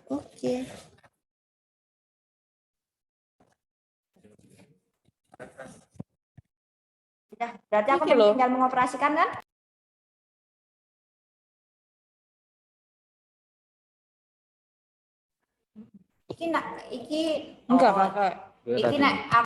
Oke. Sudah, berarti aku tinggal mengoperasikan kan? Iki nak, iki enggak kakak. Iki nak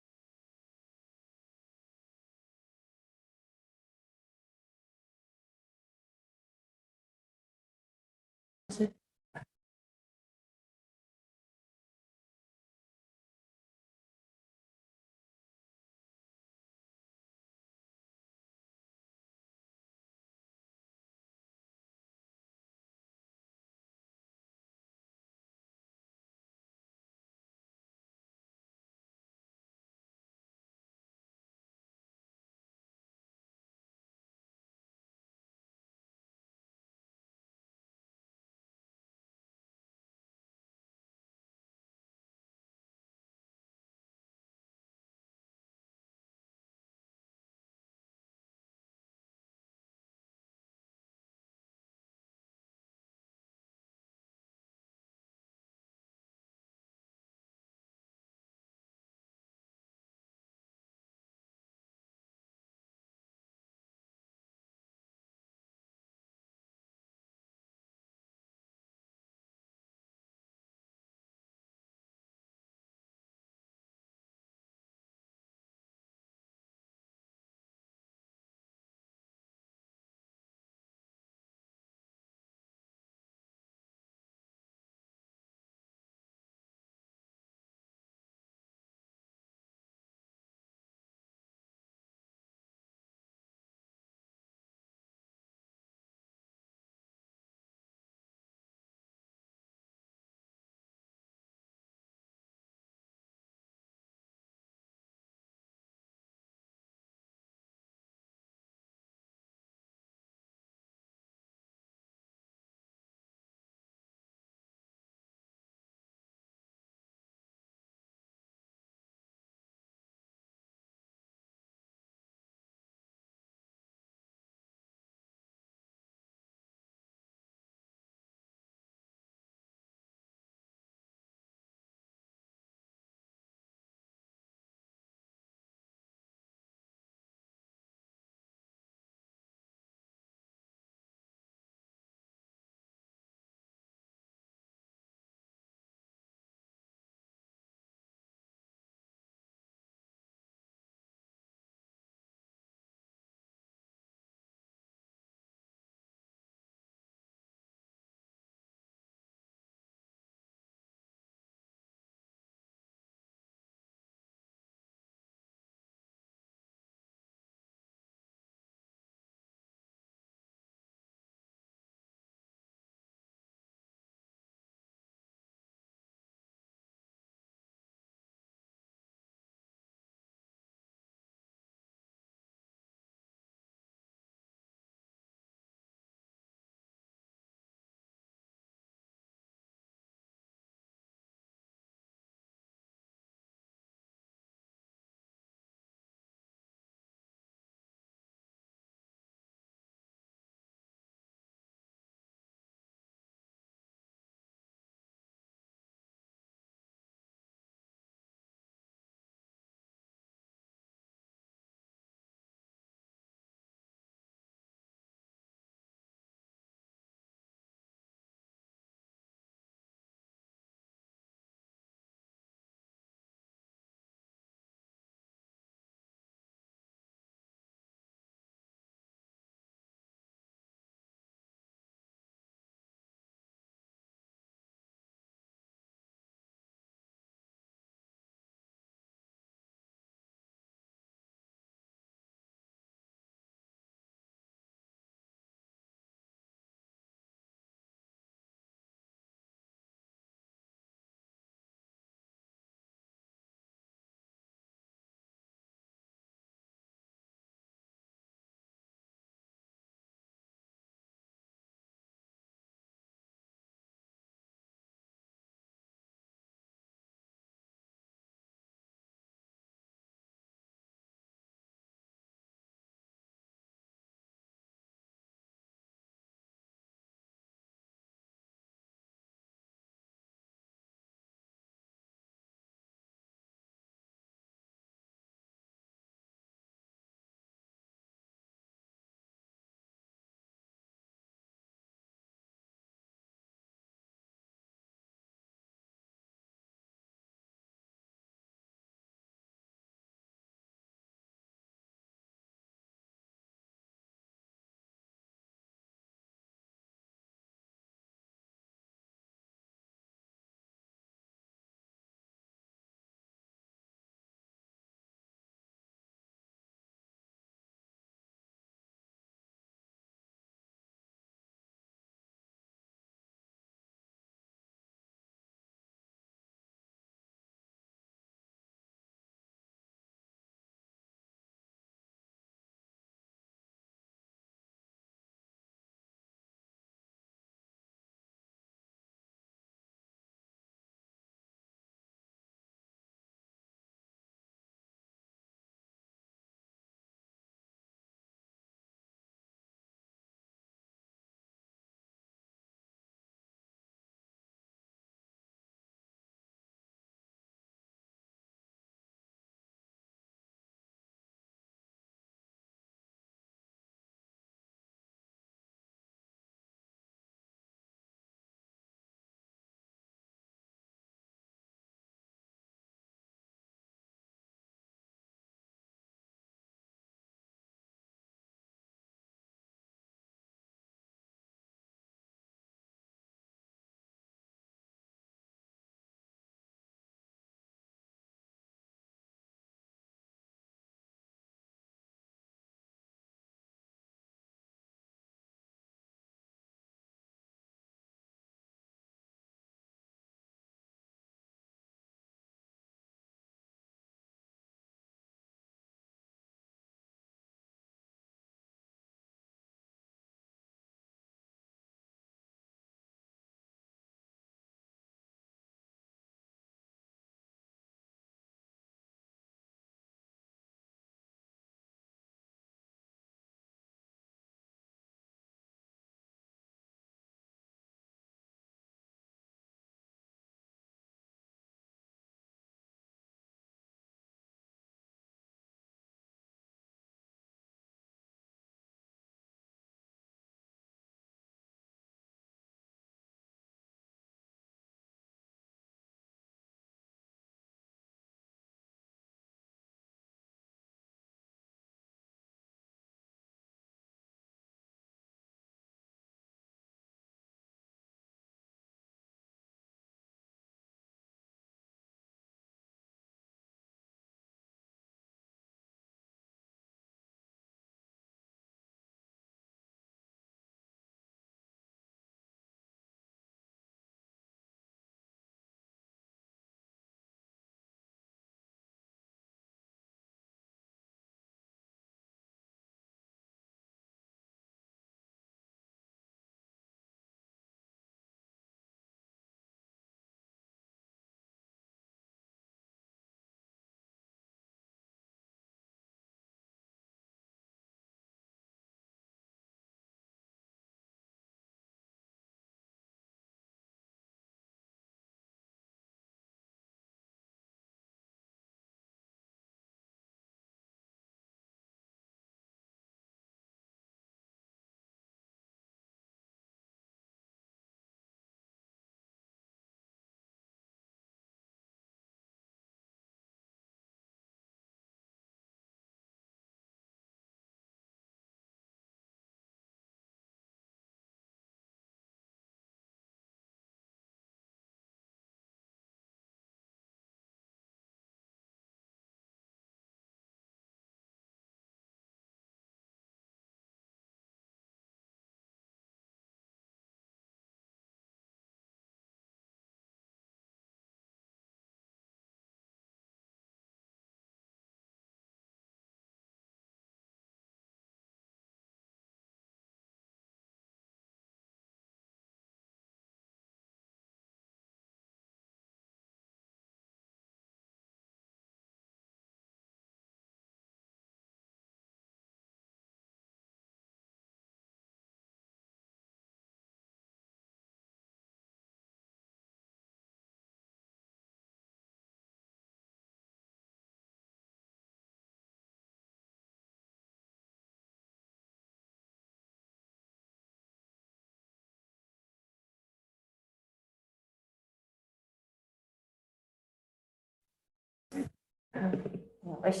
Wes.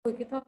Kita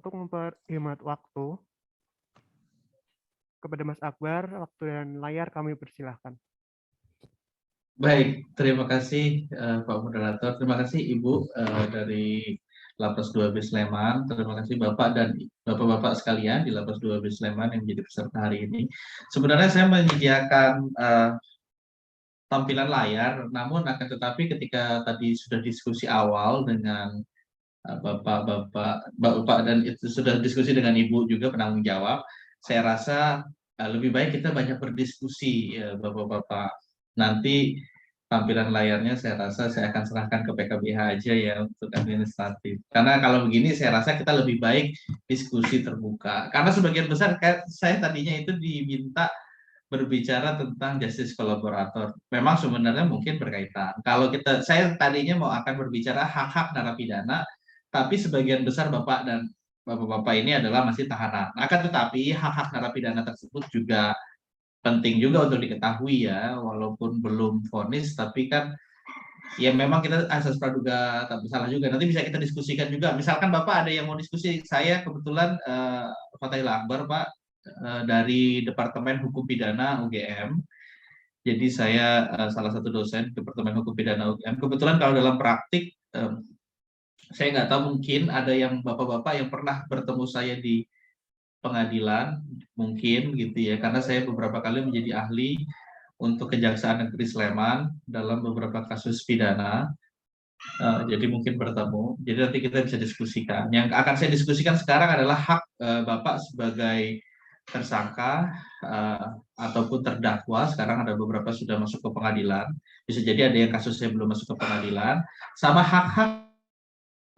untuk memperhemat waktu, kepada Mas Akbar, waktu dan layar kami persilahkan. Baik, terima kasih Pak Moderator. Terima kasih Ibu dari Lapas 2B Sleman. Terima kasih Bapak dan Bapak-Bapak sekalian di Lapas 2B Sleman yang menjadi peserta hari ini. Sebenarnya saya menyediakan tampilan layar, namun akan tetapi ketika tadi sudah diskusi awal dengan Bapak dan itu sudah diskusi dengan Ibu juga penanggung jawab, saya rasa lebih baik kita banyak berdiskusi ya Bapak-Bapak. Nanti tampilan layarnya saya rasa saya akan serahkan ke PKBH aja ya untuk administratif. Karena kalau begini saya rasa kita lebih baik diskusi terbuka. Karena sebagian besar saya tadinya itu diminta berbicara tentang justice kolaborator. Memang sebenarnya mungkin berkaitan. Kalau saya tadinya mau akan berbicara hak-hak narapidana, tapi sebagian besar Bapak dan Bapak-Bapak ini adalah masih tahanan. Akan tetapi hak-hak narapidana tersebut juga penting juga untuk diketahui ya, walaupun belum vonis, tapi kan ya memang kita asas praduga tak bersalah juga. Nanti bisa kita diskusikan juga. Misalkan Bapak ada yang mau diskusi, saya kebetulan Fatahil Akbar Pak dari Departemen Hukum Pidana UGM. Jadi saya salah satu dosen Departemen Hukum Pidana UGM. Kebetulan kalau dalam praktik saya nggak tahu mungkin ada yang Bapak-Bapak yang pernah bertemu saya di pengadilan mungkin gitu ya, karena saya beberapa kali menjadi ahli untuk Kejaksaan Negeri Sleman dalam beberapa kasus pidana. Jadi mungkin bertemu. Jadi nanti kita bisa diskusikan. Yang akan saya diskusikan sekarang adalah hak Bapak sebagai tersangka ataupun terdakwa. Sekarang ada beberapa sudah masuk ke pengadilan. Bisa jadi ada yang kasusnya belum masuk ke pengadilan. Sama hak-hak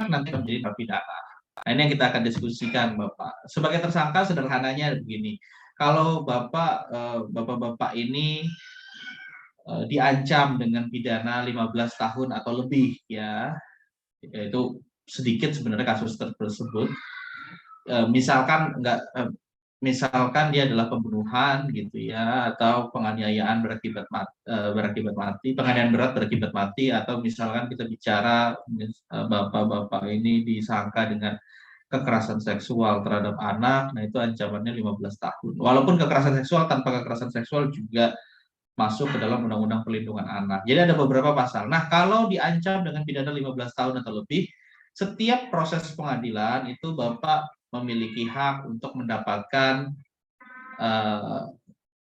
nanti menjadi terpidana. Nah, ini yang kita akan diskusikan, Bapak. Sebagai tersangka sederhananya begini. Kalau Bapak-Bapak ini diancam dengan pidana 15 tahun atau lebih ya, itu sedikit sebenarnya kasus tersebut. Misalkan dia adalah pembunuhan gitu ya, atau penganiayaan berakibat mati, penganiayaan berat berakibat mati, atau misalkan kita bicara Bapak-Bapak ini disangka dengan kekerasan seksual terhadap anak, nah itu ancamannya 15 tahun. Walaupun kekerasan seksual tanpa kekerasan seksual juga masuk ke dalam Undang-Undang Perlindungan Anak. Jadi ada beberapa pasal. Nah, kalau diancam dengan pidana 15 tahun atau lebih, setiap proses pengadilan itu Bapak memiliki hak untuk mendapatkan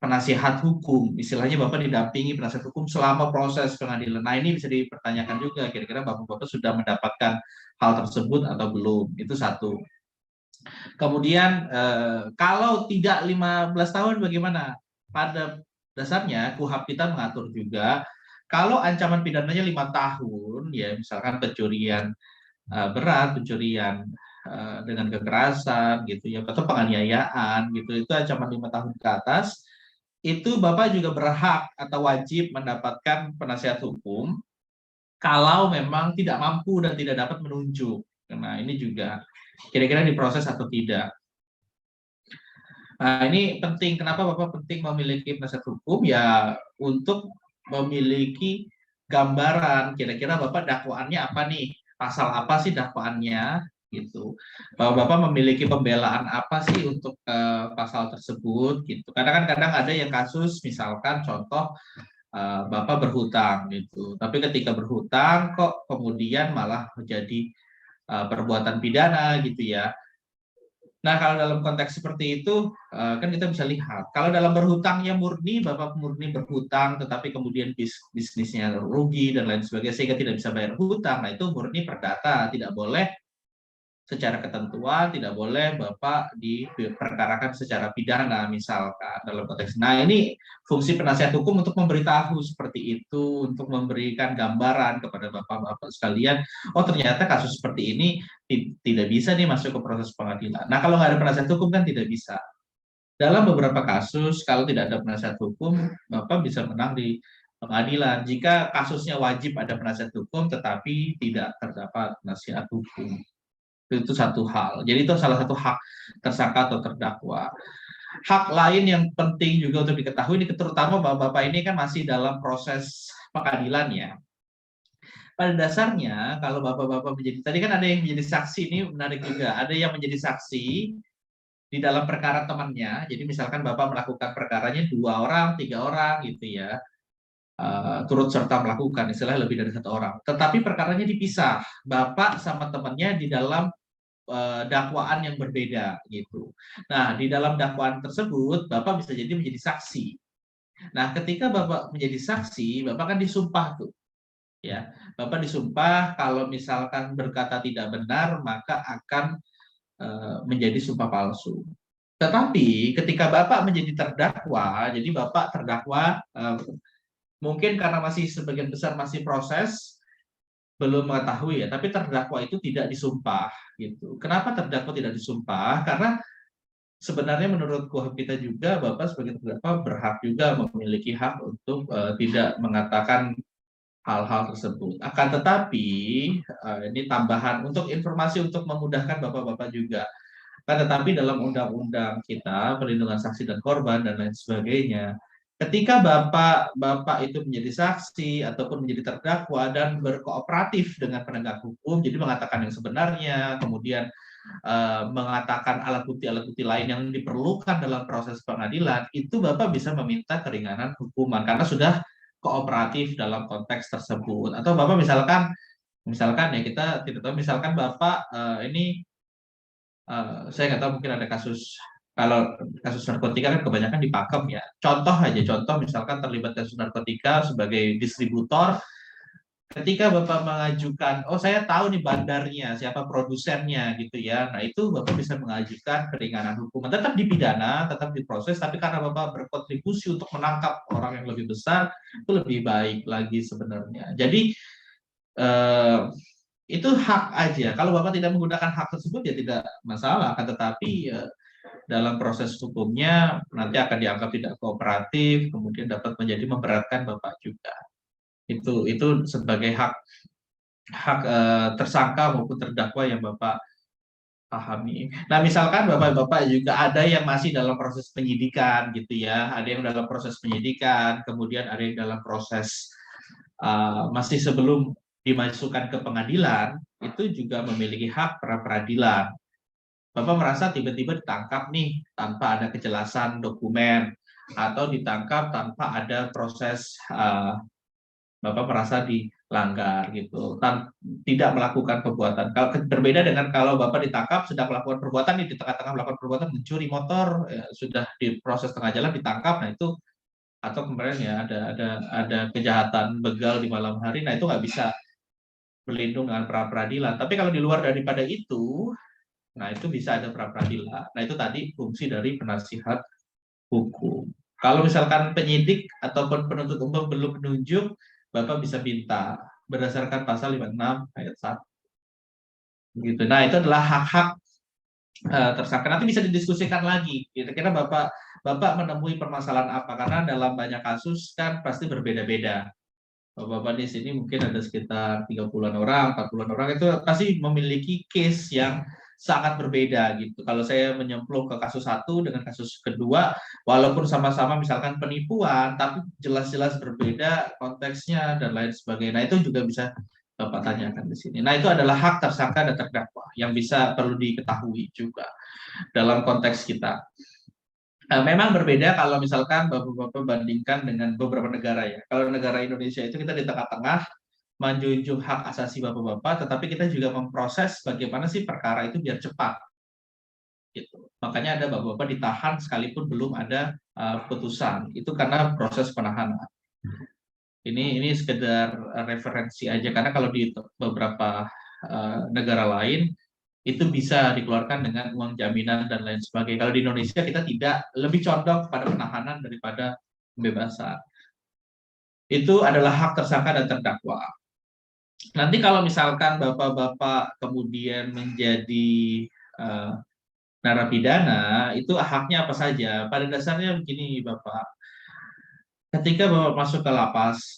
penasihat hukum. Istilahnya Bapak didampingi penasihat hukum selama proses pengadilan. Nah, ini bisa dipertanyakan juga, kira-kira Bapak-Bapak sudah mendapatkan hal tersebut atau belum. Itu satu. Kemudian kalau tidak 15 tahun bagaimana? Pada dasarnya KUHP kita mengatur juga kalau ancaman pidananya 5 tahun, ya misalkan pencurian berat, pencurian dengan kekerasan gitu ya, atau penganiayaan gitu, itu ancaman 5 tahun ke atas, itu Bapak juga berhak atau wajib mendapatkan penasihat hukum kalau memang tidak mampu dan tidak dapat menunjuk. Nah, ini juga kira-kira diproses atau tidak. Nah, ini penting. Kenapa Bapak penting memiliki penasihat hukum? Ya, untuk memiliki gambaran kira-kira Bapak dakwaannya apa nih? Pasal apa sih dakwaannya? Gitu. Bahwa Bapak memiliki pembelaan apa sih untuk pasal tersebut? Gitu. Karena kan kadang ada yang kasus, misalkan contoh Bapak berhutang gitu. Tapi ketika berhutang kok kemudian malah menjadi perbuatan pidana gitu ya. Nah, kalau dalam konteks seperti itu, kan kita bisa lihat. Kalau dalam berhutangnya murni, Bapak murni berhutang, tetapi kemudian bisnisnya rugi dan lain sebagainya, sehingga tidak bisa bayar hutang, nah itu murni perdata, tidak boleh secara ketentuan, tidak boleh Bapak diperkarakan secara pidana, misalkan dalam konteks. Nah, ini fungsi penasihat hukum untuk memberitahu seperti itu, untuk memberikan gambaran kepada Bapak-Bapak sekalian, oh ternyata kasus seperti ini tidak bisa nih masuk ke proses pengadilan. Nah, kalau nggak ada penasihat hukum kan tidak bisa. Dalam beberapa kasus, kalau tidak ada penasihat hukum, Bapak bisa menang di pengadilan. Jika kasusnya wajib ada penasihat hukum, tetapi tidak terdapat penasihat hukum. Itu satu hal. Jadi itu salah satu hak tersangka atau terdakwa. Hak lain yang penting juga untuk diketahui, ini terutama Bapak-Bapak ini kan masih dalam proses pengadilan ya. pada dasarnya kalau bapak-bapak menjadi, tadi kan ada yang menjadi saksi, ini menarik juga, ada yang menjadi saksi di dalam perkara temannya. Jadi misalkan bapak melakukan perkaranya 2 orang, 3 orang gitu ya, turut serta melakukan, istilah lebih dari 1 orang. Tetapi perkaranya dipisah, bapak sama temannya di dalam dakwaan yang berbeda gitu. Nah, di dalam dakwaan tersebut bapak bisa jadi menjadi saksi. Nah, ketika bapak menjadi saksi, bapak kan disumpah tuh, ya. Bapak disumpah kalau misalkan berkata tidak benar maka akan menjadi sumpah palsu. Tetapi ketika bapak menjadi terdakwa, jadi bapak terdakwa mungkin karena masih sebagian besar masih proses, belum mengetahui ya, tapi terdakwa itu tidak disumpah gitu. Kenapa terdakwa tidak disumpah? Karena sebenarnya menurut KUHP kita juga bapak sebagai terdakwa berhak juga memiliki hak untuk tidak mengatakan hal-hal tersebut. Akan tetapi ini tambahan untuk informasi untuk memudahkan bapak-bapak juga. Akan tetapi dalam undang-undang kita perlindungan saksi dan korban dan lain sebagainya, ketika bapak itu menjadi saksi ataupun menjadi terdakwa dan berkooperatif dengan penegak hukum, jadi mengatakan yang sebenarnya, kemudian mengatakan alat bukti lain yang diperlukan dalam proses pengadilan, itu bapak bisa meminta keringanan hukuman karena sudah kooperatif dalam konteks tersebut. Atau bapak misalkan ya, kita tidak tahu, misalkan bapak ini saya nggak tahu, mungkin ada kasus, kalau kasus narkotika kan kebanyakan di Pakem ya. Contoh misalkan terlibat kasus narkotika sebagai distributor, ketika bapak mengajukan, oh saya tahu nih bandarnya, siapa produsennya gitu ya. Nah itu bapak bisa mengajukan keringanan hukuman, tetap dipidana, tetap diproses, tapi karena bapak berkontribusi untuk menangkap orang yang lebih besar, itu lebih baik lagi sebenarnya. Jadi itu hak aja. Kalau bapak tidak menggunakan hak tersebut ya tidak masalah. Akan tetapi dalam proses hukumnya nanti akan dianggap tidak kooperatif, kemudian dapat menjadi memberatkan bapak juga. Itu sebagai hak tersangka maupun terdakwa yang bapak pahami. Nah, misalkan bapak-bapak juga ada yang masih dalam proses penyidikan gitu ya, ada yang dalam proses penyidikan, kemudian ada yang dalam proses masih sebelum dimasukkan ke pengadilan, itu juga memiliki hak pra peradilan. Bapak merasa tiba-tiba ditangkap nih tanpa ada kejelasan dokumen, atau ditangkap tanpa ada proses Bapak merasa dilanggar gitu, tidak melakukan perbuatan. Kalau berbeda dengan kalau Bapak ditangkap sedang melakukan perbuatan, di tengah-tengah melakukan perbuatan mencuri motor, ya, sudah di proses tengah jalan ditangkap, nah itu, atau kemarin ya ada kejahatan begal di malam hari, nah itu nggak bisa berlindung dengan pra peradilan. Tapi kalau di luar daripada itu, nah itu bisa ada pra peradilan. Nah itu tadi fungsi dari penasihat hukum. Kalau misalkan penyidik ataupun penuntut umum belum menunjuk, Bapak bisa minta berdasarkan pasal 56 ayat 1. Begitu. Nah, itu adalah hak-hak tersangka. Nanti bisa didiskusikan lagi. Kira-kira Bapak menemui permasalahan apa? Karena dalam banyak kasus kan pasti berbeda-beda. Bapak di sini mungkin ada sekitar 30-an orang, 40-an orang, itu pasti memiliki case yang sangat berbeda gitu. Kalau saya menyemplung ke kasus satu dengan kasus kedua, walaupun sama-sama misalkan penipuan, tapi jelas-jelas berbeda konteksnya dan lain sebagainya. Nah, itu juga bisa Bapak tanyakan di sini. Nah, itu adalah hak tersangka dan terdakwa yang bisa perlu diketahui juga dalam konteks kita. Memang berbeda kalau misalkan Bapak-Bapak bandingkan dengan beberapa negara ya. Kalau negara Indonesia itu kita di tengah-tengah menjunjung hak asasi Bapak-Bapak, tetapi kita juga memproses bagaimana sih perkara itu biar cepat. Gitu. Makanya ada Bapak-Bapak ditahan sekalipun belum ada putusan. Itu karena proses penahanan. Ini sekedar referensi aja, karena kalau di beberapa negara lain itu bisa dikeluarkan dengan uang jaminan dan lain sebagainya. Kalau di Indonesia kita tidak, lebih condong pada penahanan daripada pembebasan. Itu adalah hak tersangka dan terdakwa. Nanti kalau misalkan Bapak-Bapak kemudian menjadi narapidana, itu haknya apa saja? Pada dasarnya begini Bapak, ketika Bapak masuk ke lapas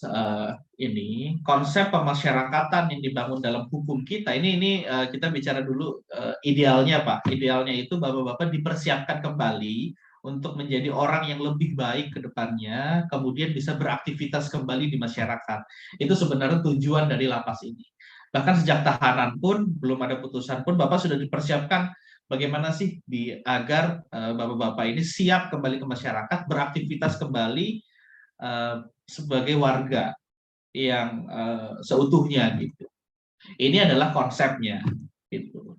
ini, konsep pemasyarakatan yang dibangun dalam hukum kita, ini kita bicara dulu idealnya Pak. Idealnya itu Bapak-Bapak dipersiapkan kembali untuk menjadi orang yang lebih baik ke depannya, kemudian bisa beraktivitas kembali di masyarakat. Itu sebenarnya tujuan dari lapas ini. Bahkan sejak tahanan pun, belum ada putusan pun, Bapak sudah dipersiapkan bagaimana sih agar Bapak-Bapak ini siap kembali ke masyarakat, beraktivitas kembali sebagai warga yang seutuhnya gitu. Ini adalah konsepnya gitu.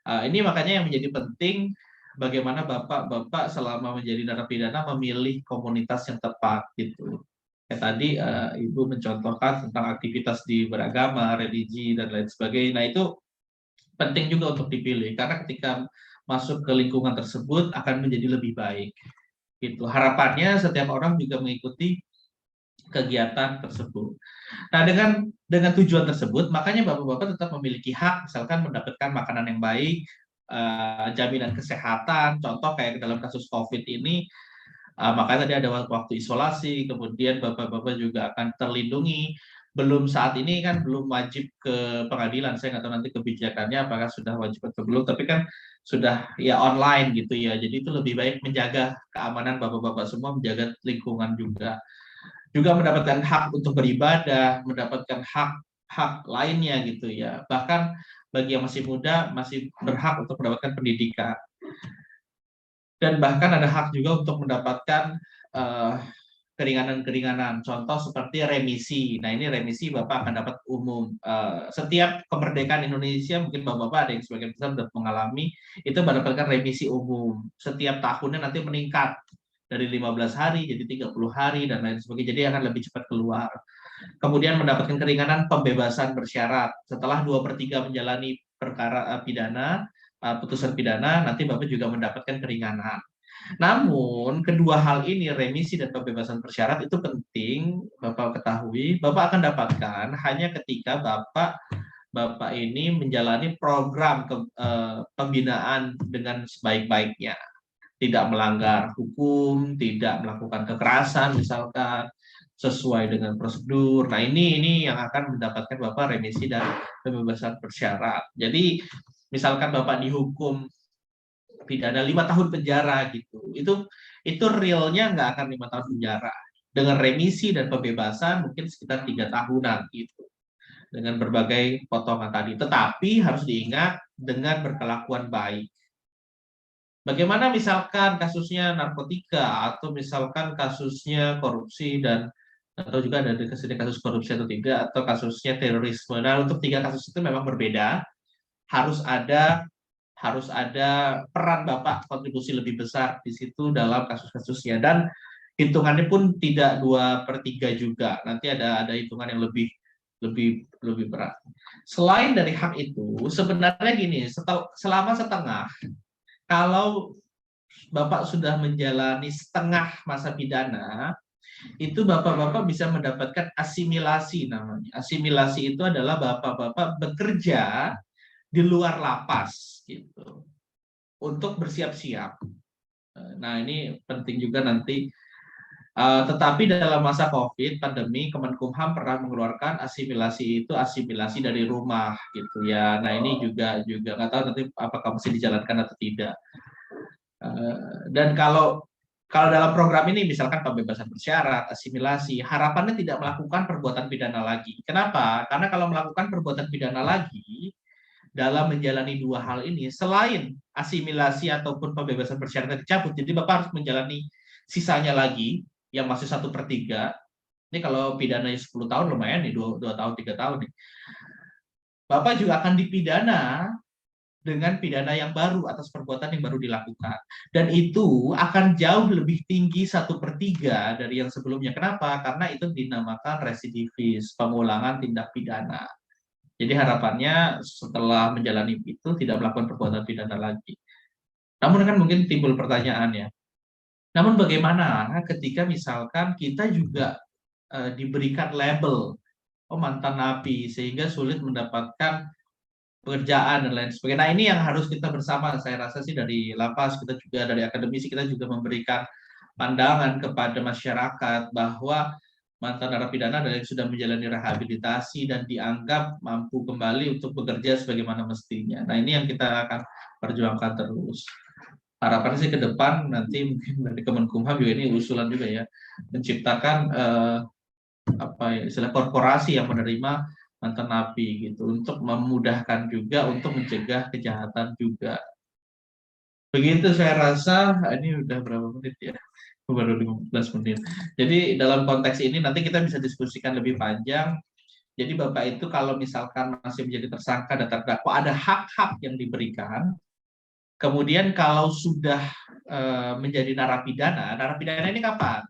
Ini makanya yang menjadi penting bagaimana Bapak-Bapak selama menjadi narapidana memilih komunitas yang tepat gitu. Kayak tadi Ibu mencontohkan tentang aktivitas di beragama, religi dan lain sebagainya. Nah, itu penting juga untuk dipilih karena ketika masuk ke lingkungan tersebut akan menjadi lebih baik. Gitu. Harapannya setiap orang juga mengikuti kegiatan tersebut. Nah, dengan tujuan tersebut, makanya Bapak-Bapak tetap memiliki hak, misalkan mendapatkan makanan yang baik, jaminan kesehatan, contoh kayak dalam kasus COVID ini, makanya tadi ada waktu isolasi, kemudian Bapak-Bapak juga akan terlindungi. Belum saat ini kan belum wajib ke pengadilan, saya nggak tahu nanti kebijakannya apakah sudah wajib atau belum, tapi kan sudah ya online gitu ya, jadi itu lebih baik menjaga keamanan Bapak-Bapak semua, menjaga lingkungan juga mendapatkan hak untuk beribadah, mendapatkan hak lainnya gitu ya. Bahkan bagi yang masih muda masih berhak untuk mendapatkan pendidikan. Dan bahkan ada hak juga untuk mendapatkan keringanan-keringanan. Contoh seperti remisi. Nah, ini remisi Bapak akan dapat umum. Setiap kemerdekaan Indonesia, mungkin Bapak-Bapak ada yang sebagian besar sudah mengalami, itu mendapatkan remisi umum. Setiap tahunnya nanti meningkat dari 15 hari jadi 30 hari dan lain sebagainya. Jadi akan lebih cepat keluar. Kemudian mendapatkan keringanan pembebasan bersyarat. Setelah 2/3 menjalani perkara pidana, putusan pidana, nanti Bapak juga mendapatkan keringanan. Namun, kedua hal ini, remisi dan pembebasan bersyarat itu penting Bapak ketahui, Bapak akan dapatkan hanya ketika Bapak ini menjalani program pembinaan dengan sebaik-baiknya. Tidak melanggar hukum, tidak melakukan kekerasan misalkan, sesuai dengan prosedur. Nah, ini yang akan mendapatkan Bapak remisi dan pembebasan bersyarat. Jadi, misalkan Bapak dihukum pidana 5 tahun penjara gitu, itu realnya nggak akan 5 tahun penjara. Dengan remisi dan pembebasan mungkin sekitar 3 tahunan gitu, dengan berbagai potongan tadi. Tetapi harus diingat dengan berkelakuan baik. Bagaimana misalkan kasusnya narkotika atau misalkan kasusnya korupsi dan atau juga ada kasus korupsi atau tidak, atau kasusnya terorisme. Nah, untuk 3 kasus itu memang berbeda. Harus ada peran Bapak kontribusi lebih besar di situ dalam kasus-kasusnya, dan hitungannya pun tidak 2/3 juga, nanti ada hitungan yang lebih berat. Selain dari hak itu, sebenarnya gini, selama setengah, kalau Bapak sudah menjalani setengah masa pidana, itu Bapak-Bapak bisa mendapatkan asimilasi namanya. Asimilasi itu adalah Bapak-Bapak bekerja di luar lapas gitu untuk bersiap-siap. Nah, ini penting juga nanti. Tetapi dalam masa COVID pandemi, Kemenkumham pernah mengeluarkan asimilasi itu asimilasi dari rumah gitu ya. Nah, ini juga nggak tahu nanti apakah masih dijalankan atau tidak. Dan kalau dalam program ini misalkan pembebasan bersyarat, asimilasi, harapannya tidak melakukan perbuatan pidana lagi. Kenapa? Karena kalau melakukan perbuatan pidana lagi, dalam menjalani 2 hal ini, selain asimilasi ataupun pembebasan bersyarat dicabut, jadi Bapak harus menjalani sisanya lagi, yang masih 1/3. Ini kalau pidananya 10 tahun lumayan nih, 2 tahun, 3 tahun nih. Bapak juga akan dipidana dengan pidana yang baru atas perbuatan yang baru dilakukan. Dan itu akan jauh lebih tinggi 1/3 dari yang sebelumnya. Kenapa? Karena itu dinamakan residivis, pengulangan tindak pidana. Jadi harapannya setelah menjalani itu tidak melakukan perbuatan pidana lagi. Namun kan mungkin timbul pertanyaannya, namun bagaimana ketika misalkan kita juga diberikan label, oh mantan napi, sehingga sulit mendapatkan pekerjaan dan lain sebagainya. Nah, ini yang harus kita bersama, saya rasa sih dari lapas, kita juga dari akademisi, kita juga memberikan pandangan kepada masyarakat bahwa mantan narapidana dan yang sudah menjalani rehabilitasi dan dianggap mampu kembali untuk bekerja sebagaimana mestinya. Nah, ini yang kita akan perjuangkan terus. harapan sih ke depan nanti mungkin dari Kemenkumham juga ini usulan juga ya, menciptakan apa ya, istilah korporasi yang menerima mantan napi gitu, untuk memudahkan juga untuk mencegah kejahatan juga. Begitu saya rasa. Ini udah berapa menit ya? Baru 15 menit. Jadi dalam konteks ini nanti kita bisa diskusikan lebih panjang. Jadi Bapak itu kalau misalkan masih menjadi tersangka dan terdakwa, ada hak-hak yang diberikan. Kemudian kalau sudah menjadi narapidana ini kapan?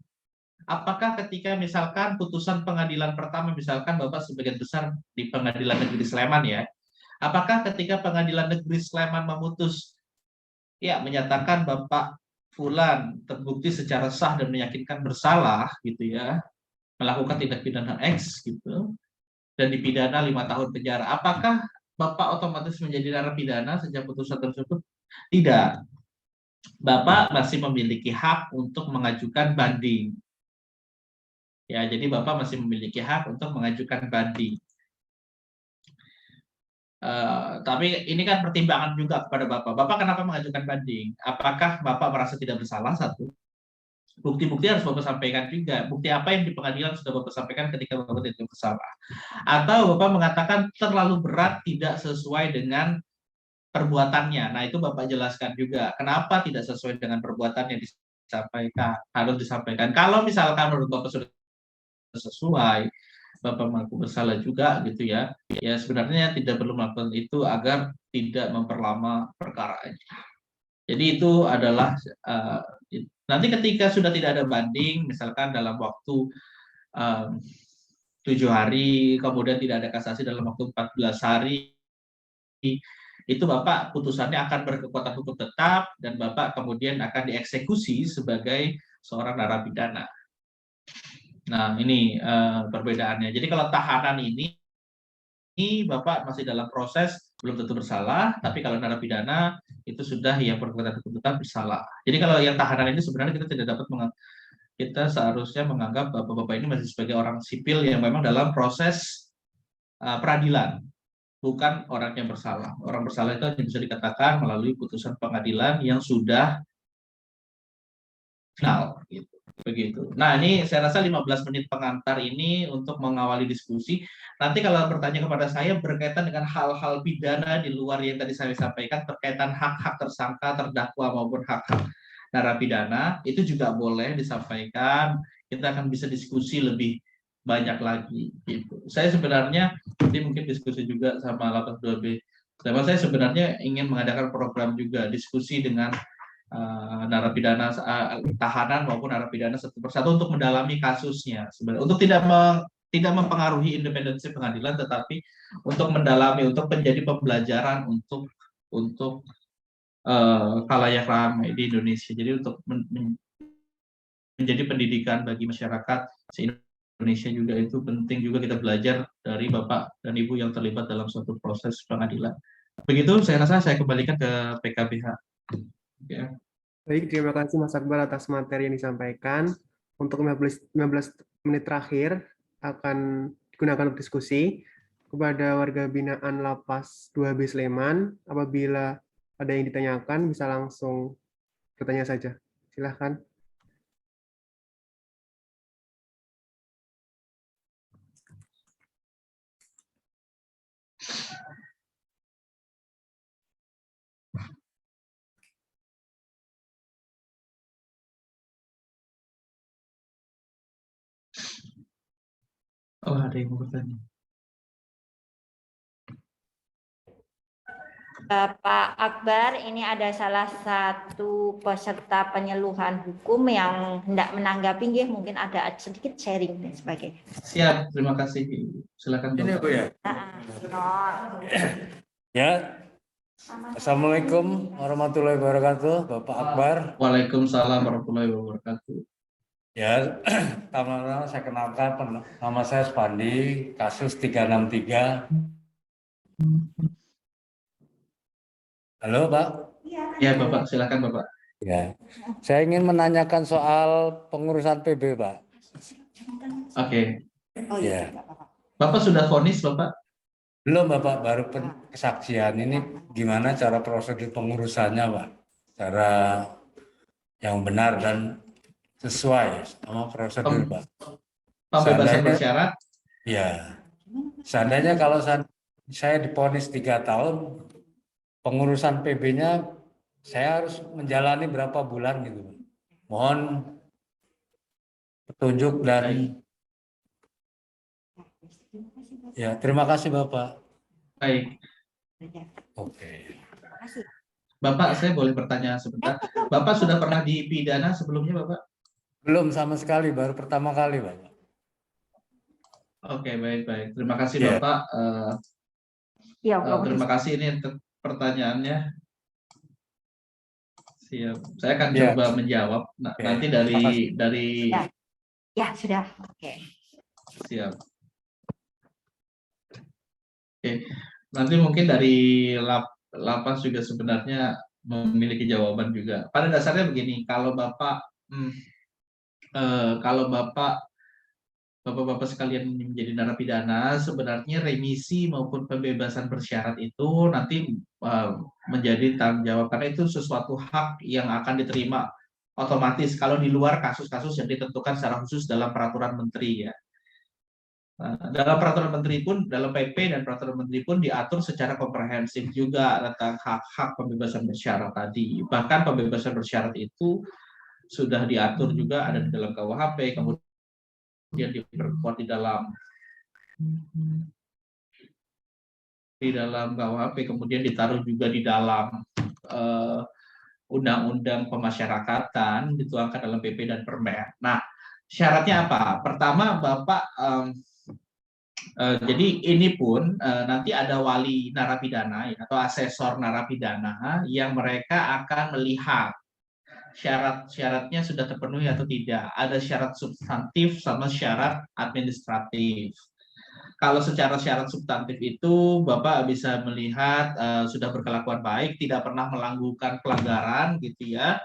Apakah ketika misalkan putusan pengadilan pertama, misalkan Bapak sebagian besar di Pengadilan Negeri Sleman ya, apakah ketika Pengadilan Negeri Sleman memutus, ya menyatakan Bapak Fulan terbukti secara sah dan meyakinkan bersalah gitu ya, melakukan tindak pidana X gitu, dan dipidana 5 tahun penjara, apakah Bapak otomatis menjadi narapidana sejak putusan tersebut? Tidak. Bapak masih memiliki hak untuk mengajukan banding. Ya, jadi Bapak masih memiliki hak untuk mengajukan banding. Tapi ini kan pertimbangan juga kepada Bapak. Bapak kenapa mengajukan banding? Apakah Bapak merasa tidak bersalah? Satu. Bukti-bukti harus Bapak sampaikan juga. Bukti apa yang di pengadilan sudah Bapak sampaikan ketika Bapak tidak bersalah? Atau Bapak mengatakan terlalu berat, tidak sesuai dengan perbuatannya. Nah, itu Bapak jelaskan juga. Kenapa tidak sesuai dengan perbuatannya disampaikan, harus disampaikan. Kalau misalkan menurut Bapak sudah sesuai, Bapak mengaku bersalah juga gitu ya, ya sebenarnya tidak perlu melakukan itu agar tidak memperlama perkaranya. Jadi itu adalah nanti ketika sudah tidak ada banding, misalkan dalam waktu 7 hari, kemudian tidak ada kasasi dalam waktu 14 hari, itu Bapak putusannya akan berkekuatan hukum tetap dan Bapak kemudian akan dieksekusi sebagai seorang narapidana. Nah, ini perbedaannya. Jadi kalau tahanan ini Bapak masih dalam proses, belum tentu bersalah, tapi kalau narapidana itu sudah yang berkekuatan hukum tetap bersalah. Jadi kalau yang tahanan ini sebenarnya kita tidak dapat kita seharusnya menganggap Bapak-Bapak ini masih sebagai orang sipil yang memang dalam proses peradilan, bukan orang yang bersalah. Orang bersalah itu hanya bisa dikatakan melalui putusan pengadilan yang sudah final gitu. Begitu. Nah, ini saya rasa 15 menit pengantar ini untuk mengawali diskusi. Nanti kalau bertanya kepada saya berkaitan dengan hal-hal pidana di luar yang tadi saya sampaikan, berkaitan hak-hak tersangka, terdakwa maupun hak-hak narapidana, itu juga boleh disampaikan. Kita akan bisa diskusi lebih banyak lagi gitu. Saya sebenarnya nanti mungkin diskusi juga sama 82B. Saya sebenarnya ingin mengadakan program juga diskusi dengan narapidana tahanan maupun narapidana satu persatu untuk mendalami kasusnya sebenarnya, untuk tidak mempengaruhi independensi pengadilan, tetapi untuk mendalami, untuk menjadi pembelajaran untuk khalayak ramai di Indonesia. Jadi untuk menjadi pendidikan bagi masyarakat Indonesia juga, itu penting juga kita belajar dari Bapak dan Ibu yang terlibat dalam suatu proses pengadilan. Begitu, saya rasa saya kembalikan ke PKBH. Ya. Baik, terima kasih Mas Akbar atas materi yang disampaikan. Untuk 15 menit terakhir akan digunakan untuk diskusi. Kepada warga binaan Lapas 2B Sleman, apabila ada yang ditanyakan bisa langsung bertanya saja. Silahkan. Oh, ada yang mau bertanya. Pak Akbar, ini ada salah satu peserta penyeluhan hukum yang hendak menanggapi, mungkin ada sedikit sharing dan sebagainya. Siap, terima kasih. Silakan. Ini Bu ya. Ya. Assalamualaikum warahmatullahi wabarakatuh, Bapak Akbar. Waalaikumsalam warahmatullahi wabarakatuh. Ya, pertama saya kenalkan, nama saya Spandi, kasus 363. Halo, Pak. Ya, Bapak, silakan Bapak. Ya, saya ingin menanyakan soal pengurusan PB, Pak. Oke. Oh iya. Ya. Bapak sudah vonis, Bapak? Belum, Bapak, baru kesaksian. Ini gimana cara prosedur pengurusannya, Pak? secara yang benar dan sesuai sama prosedur, Pak. Pembebasan Seandainya- bersyarat. Ya, seandainya kalau saya divonis 3 tahun, pengurusan PB-nya saya harus menjalani berapa bulan gitu, Pak. Mohon petunjuk dan ya, terima kasih Bapak. Baik, Oke. Terima kasih. Bapak, saya boleh bertanya sebentar. Bapak sudah pernah dipidana sebelumnya, Bapak? Belum sama sekali, baru pertama kali, Bapak. Oke, baik. Terima kasih, Ya. Bapak. Ya, Terima kasih ini untuk pertanyaannya. Siap. Saya akan Ya. coba menjawab. Oke. Nanti Terima kasih. dari Ya, sudah. Oke. siap. Oke. Nanti mungkin dari lapas juga sebenarnya memiliki jawaban juga. Pada dasarnya begini, kalau Bapak Bapak-bapak sekalian menjadi narapidana, sebenarnya remisi maupun pembebasan bersyarat itu nanti menjadi tanggung jawab, karena itu sesuatu hak yang akan diterima otomatis kalau di luar kasus-kasus yang ditentukan secara khusus dalam peraturan menteri ya. Dalam peraturan menteri pun, dalam PP dan peraturan menteri pun diatur secara komprehensif juga tentang hak-hak pembebasan bersyarat tadi. Bahkan pembebasan bersyarat itu sudah diatur juga ada di dalam KUHP, kemudian diperkuat di dalam KUHP, kemudian ditaruh juga di dalam undang-undang pemasyarakatan, dituangkan dalam PP dan Permen. Nah, syaratnya apa? Pertama, Bapak jadi ini pun nanti ada wali narapidana ya, atau asesor narapidana yang mereka akan melihat syarat-syaratnya sudah terpenuhi atau tidak. Ada syarat substantif sama syarat administratif. Kalau secara syarat substantif itu Bapak bisa melihat sudah berkelakuan baik, tidak pernah melakukan pelanggaran gitu ya.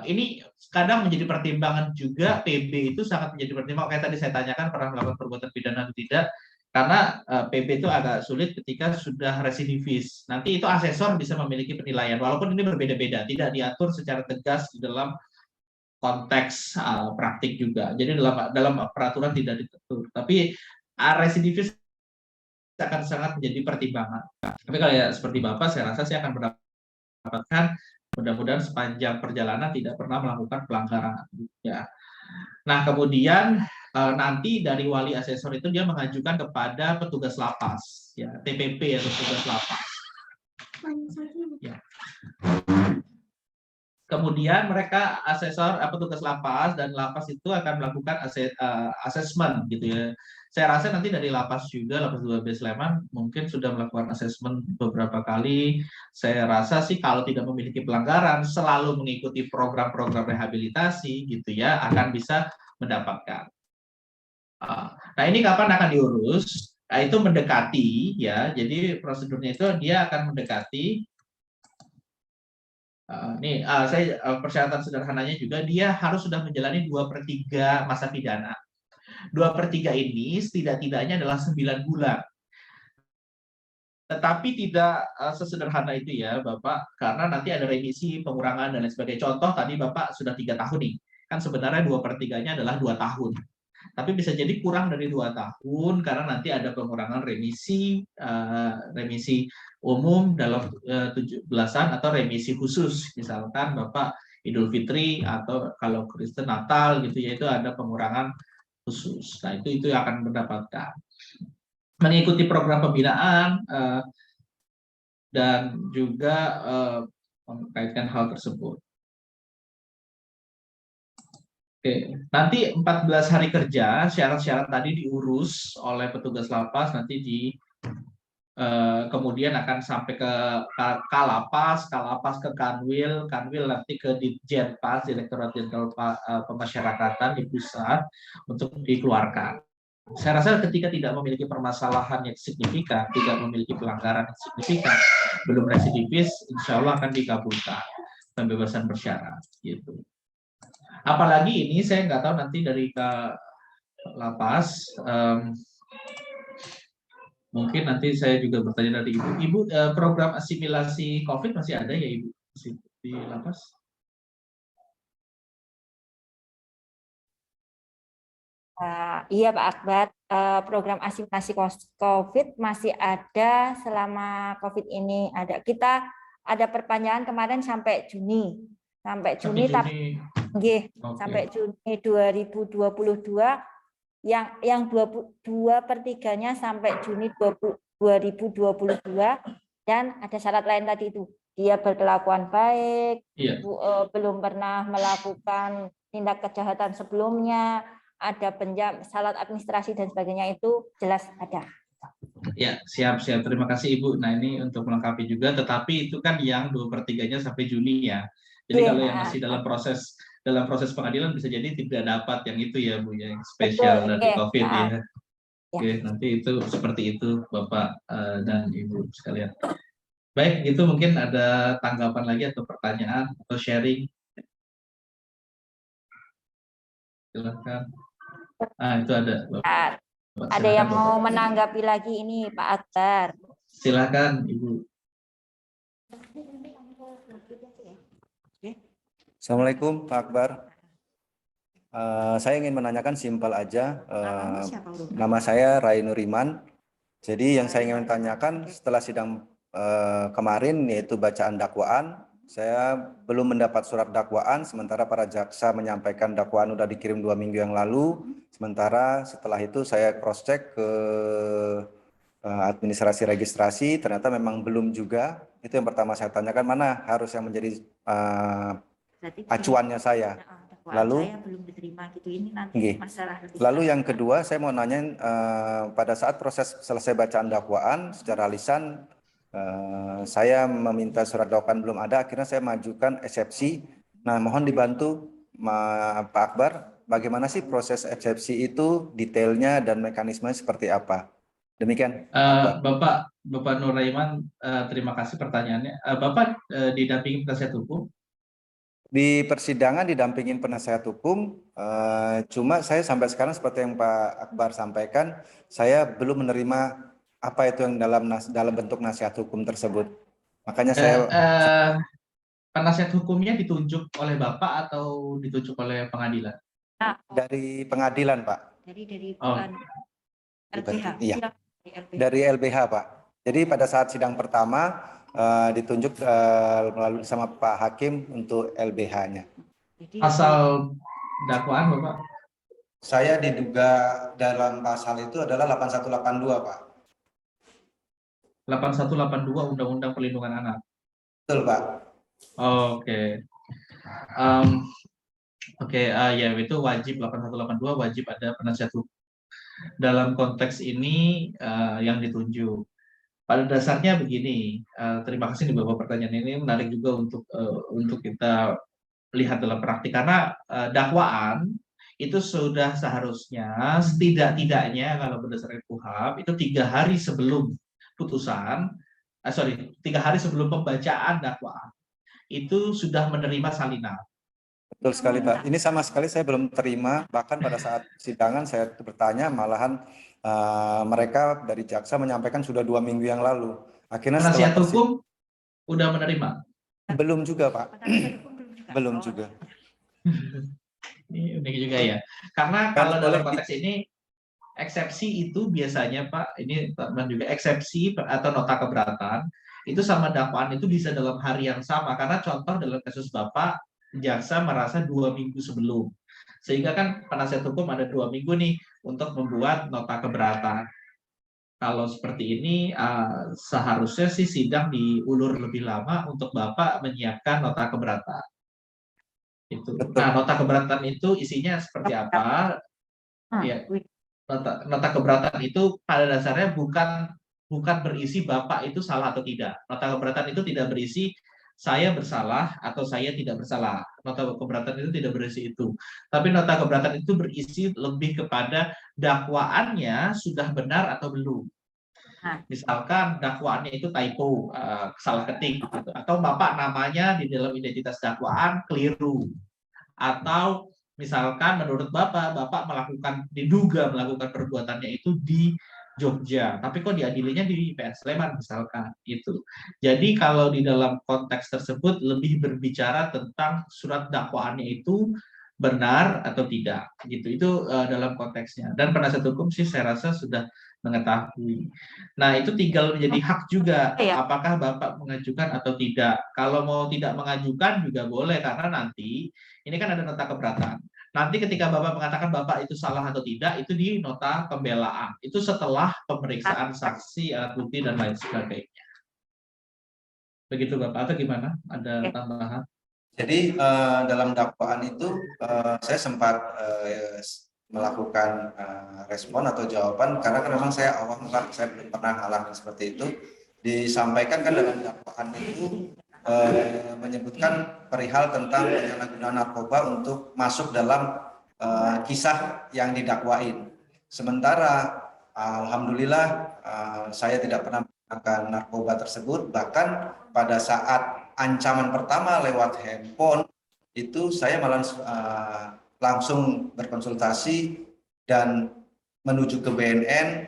Ini kadang menjadi pertimbangan juga, PB itu sangat menjadi pertimbangan. Kayak tadi saya tanyakan pernah melakukan perbuatan pidana atau tidak, karena PB itu agak sulit ketika sudah residivis. Nanti itu asesor bisa memiliki penilaian, walaupun ini berbeda-beda, tidak diatur secara tegas di dalam konteks praktik juga. Jadi dalam peraturan tidak diatur, tapi residivis akan sangat menjadi pertimbangan. Tapi kalau ya seperti Bapak, saya rasa saya akan mendapatkan, mudah-mudahan sepanjang perjalanan tidak pernah melakukan pelanggaran ya. Nah, kemudian nanti dari wali asesor itu dia mengajukan kepada petugas lapas ya, TPP atau petugas lapas ya. Kemudian mereka asesor petugas lapas, dan lapas itu akan melakukan asesmen gitu ya. Saya rasa nanti dari lapas juga, lapas 2B Sleman mungkin sudah melakukan asesmen beberapa kali. Saya rasa sih kalau tidak memiliki pelanggaran, selalu mengikuti program-program rehabilitasi gitu ya, akan bisa mendapatkan. Nah, ini kapan akan diurus? Nah, itu mendekati ya. Jadi prosedurnya itu dia akan mendekati. Saya persyaratan sederhananya juga dia harus sudah menjalani 2/3 masa pidana. 2/3 ini setidak-tidaknya adalah 9 bulan. Tetapi tidak sesederhana itu ya Bapak, karena nanti ada remisi, pengurangan dan lain sebagainya. Contoh tadi Bapak sudah 3 tahun nih, kan sebenarnya 2/3-nya adalah 2 tahun. Tapi bisa jadi kurang dari 2 tahun karena nanti ada pengurangan remisi umum dalam 17-an atau remisi khusus. Misalkan Bapak Idul Fitri atau kalau Kristen Natal gitu ya, itu ada pengurangan khusus. Nah, itu akan mendapatkan. Mengikuti program pembinaan dan juga mengkaitkan hal tersebut. Oke, nanti 14 hari kerja, syarat-syarat tadi diurus oleh petugas lapas, nanti kemudian akan sampai ke Kalapas ke Kanwil nanti ke Ditjenpas, Direktorat Jenderal Pemasyarakatan di pusat untuk dikeluarkan. Saya rasa ketika tidak memiliki permasalahan yang signifikan, tidak memiliki pelanggaran yang signifikan, belum residivis, insya Allah akan dikabulkan pembebasan bersyarat gitu. Apalagi ini saya nggak tahu nanti dari ke lapas, mungkin nanti saya juga bertanya dari Ibu. Ibu, program asimilasi COVID masih ada ya Ibu? di lapas? Iya Pak Akbar, program asimilasi COVID masih ada selama COVID ini ada. Kita ada perpanjangan kemarin sampai Juni, Sampai tapi Juni. nggih, Oke. sampai Juni 2022 yang 2/3-nya sampai Juni 2022 dan ada syarat lain tadi itu. Dia berkelakuan baik, Iya. belum pernah melakukan tindak kejahatan sebelumnya, ada syarat administrasi dan sebagainya itu jelas ada. Ya, siap. Terima kasih Ibu. Nah, ini untuk melengkapi juga, tetapi itu kan yang 2/3-nya sampai Juni ya. Jadi Iya. kalau yang masih dalam proses pengadilan bisa jadi tidak dapat yang itu ya Bu, yang spesial Betul, dari iya. COVID ya. Ya. Oke, nanti itu seperti itu Bapak dan Ibu sekalian. Baik, itu mungkin ada tanggapan lagi atau pertanyaan atau sharing. Silakan. Itu ada. Bapak, Ada yang silakan, mau Bapak. menanggapi lagi ini Pak Akbar. Silakan Ibu. Assalamualaikum Pak Akbar. Saya ingin menanyakan simpel aja. Nama saya Rai Nuriman. Jadi yang saya ingin tanyakan setelah sidang kemarin yaitu bacaan dakwaan, saya belum mendapat surat dakwaan, sementara para jaksa menyampaikan dakwaan sudah dikirim 2 minggu yang lalu. Sementara setelah itu saya cross check ke administrasi registrasi, ternyata memang belum juga. Itu yang pertama saya tanyakan, mana harus yang menjadi acuannya saya. Lalu saya belum diterima gitu, ini nanti Nggih. masalah. Lalu yang kedua saya mau nanyain pada saat proses selesai bacaan dakwaan secara lisan saya meminta surat dakwaan belum ada, akhirnya saya majukan eksepsi. Nah, mohon dibantu Pak Akbar, bagaimana sih proses eksepsi itu, detailnya dan mekanismenya seperti apa? Demikian. Bapak Nuraiman, terima kasih pertanyaannya. Bapak didampingi penasihat hukum? Di persidangan didampingin penasihat hukum, cuma saya sampai sekarang seperti yang Pak Akbar sampaikan, saya belum menerima apa itu yang dalam bentuk nasihat hukum tersebut. Makanya saya penasihat hukumnya ditunjuk oleh Bapak atau ditunjuk oleh pengadilan? Dari pengadilan, Pak. Dari Oh. LBH. Iya. Dari LBH, Pak. Jadi pada saat sidang pertama ditunjuk melalui sama Pak Hakim untuk LBH-nya. Asal dakwaan Bapak? Saya diduga dalam pasal itu adalah 8182, Pak. 8182 Undang-Undang Perlindungan Anak. Betul, Pak. Oke. Ya itu wajib 8182 wajib ada penasihat hukum. Dalam konteks ini yang ditunjuk. Pada dasarnya begini, terima kasih nih Bapak, pertanyaan ini menarik juga untuk kita lihat dalam praktik, karena dakwaan itu sudah seharusnya setidak-tidaknya kalau berdasarkan KUHP itu 3 hari sebelum putusan, 3 hari sebelum pembacaan dakwaan itu sudah menerima salinan. Betul sekali, Pak. Ini sama sekali saya belum terima, bahkan pada saat sidangan saya bertanya, malahan mereka dari jaksa menyampaikan sudah 2 minggu yang lalu. Akhirnya penasihat setelah hukum udah menerima? Belum juga, Pak. Belum juga. Ini unik juga ya. Karena kalau dalam konteks ini eksepsi itu biasanya Pak, ini teman juga eksepsi atau nota keberatan itu sama dakwaan itu bisa dalam hari yang sama, karena contoh dalam kasus Bapak, jaksa merasa 2 minggu sebelum, sehingga kan penasihat hukum ada 2 minggu nih untuk membuat nota keberatan. Kalau seperti ini seharusnya sih sidang diulur lebih lama untuk Bapak menyiapkan nota keberatan. Itu. Nah, nota keberatan itu isinya seperti apa? Ya, nota keberatan itu pada dasarnya bukan berisi Bapak itu salah atau tidak. Nota keberatan itu tidak berisi saya bersalah atau saya tidak bersalah. Nota keberatan itu tidak berisi itu. Tapi nota keberatan itu berisi lebih kepada dakwaannya sudah benar atau belum. Misalkan dakwaannya itu typo, salah ketik, gitu. Atau Bapak namanya di dalam identitas dakwaan keliru. Atau misalkan menurut Bapak diduga melakukan perbuatannya itu di Jogja, tapi kok diadilinya di PN Sleman misalkan itu. Jadi kalau di dalam konteks tersebut lebih berbicara tentang surat dakwaannya itu benar atau tidak gitu. Itu dalam konteksnya. Dan penasihat hukum sih saya rasa sudah mengetahui. Nah, itu tinggal menjadi hak juga Ya. apakah Bapak mengajukan atau tidak. Kalau mau tidak mengajukan juga boleh karena nanti ini kan ada nota keberatan. Nanti ketika Bapak mengatakan Bapak itu salah atau tidak, itu di nota pembelaan. Itu setelah pemeriksaan saksi, alat bukti, dan lain sebagainya. Begitu Bapak, atau gimana? Ada tambahan? Jadi dalam dakwaan itu saya sempat melakukan respon atau jawaban karena kan memang saya awam Pak, saya belum pernah ngalamin seperti itu. Disampaikan kan dalam dakwaan itu menyebutkan perihal tentang penyalahgunaan narkoba untuk masuk dalam kisah yang didakwain. Sementara alhamdulillah saya tidak pernah menggunakan narkoba tersebut, bahkan pada saat ancaman pertama lewat handphone itu saya malah langsung berkonsultasi dan menuju ke BNN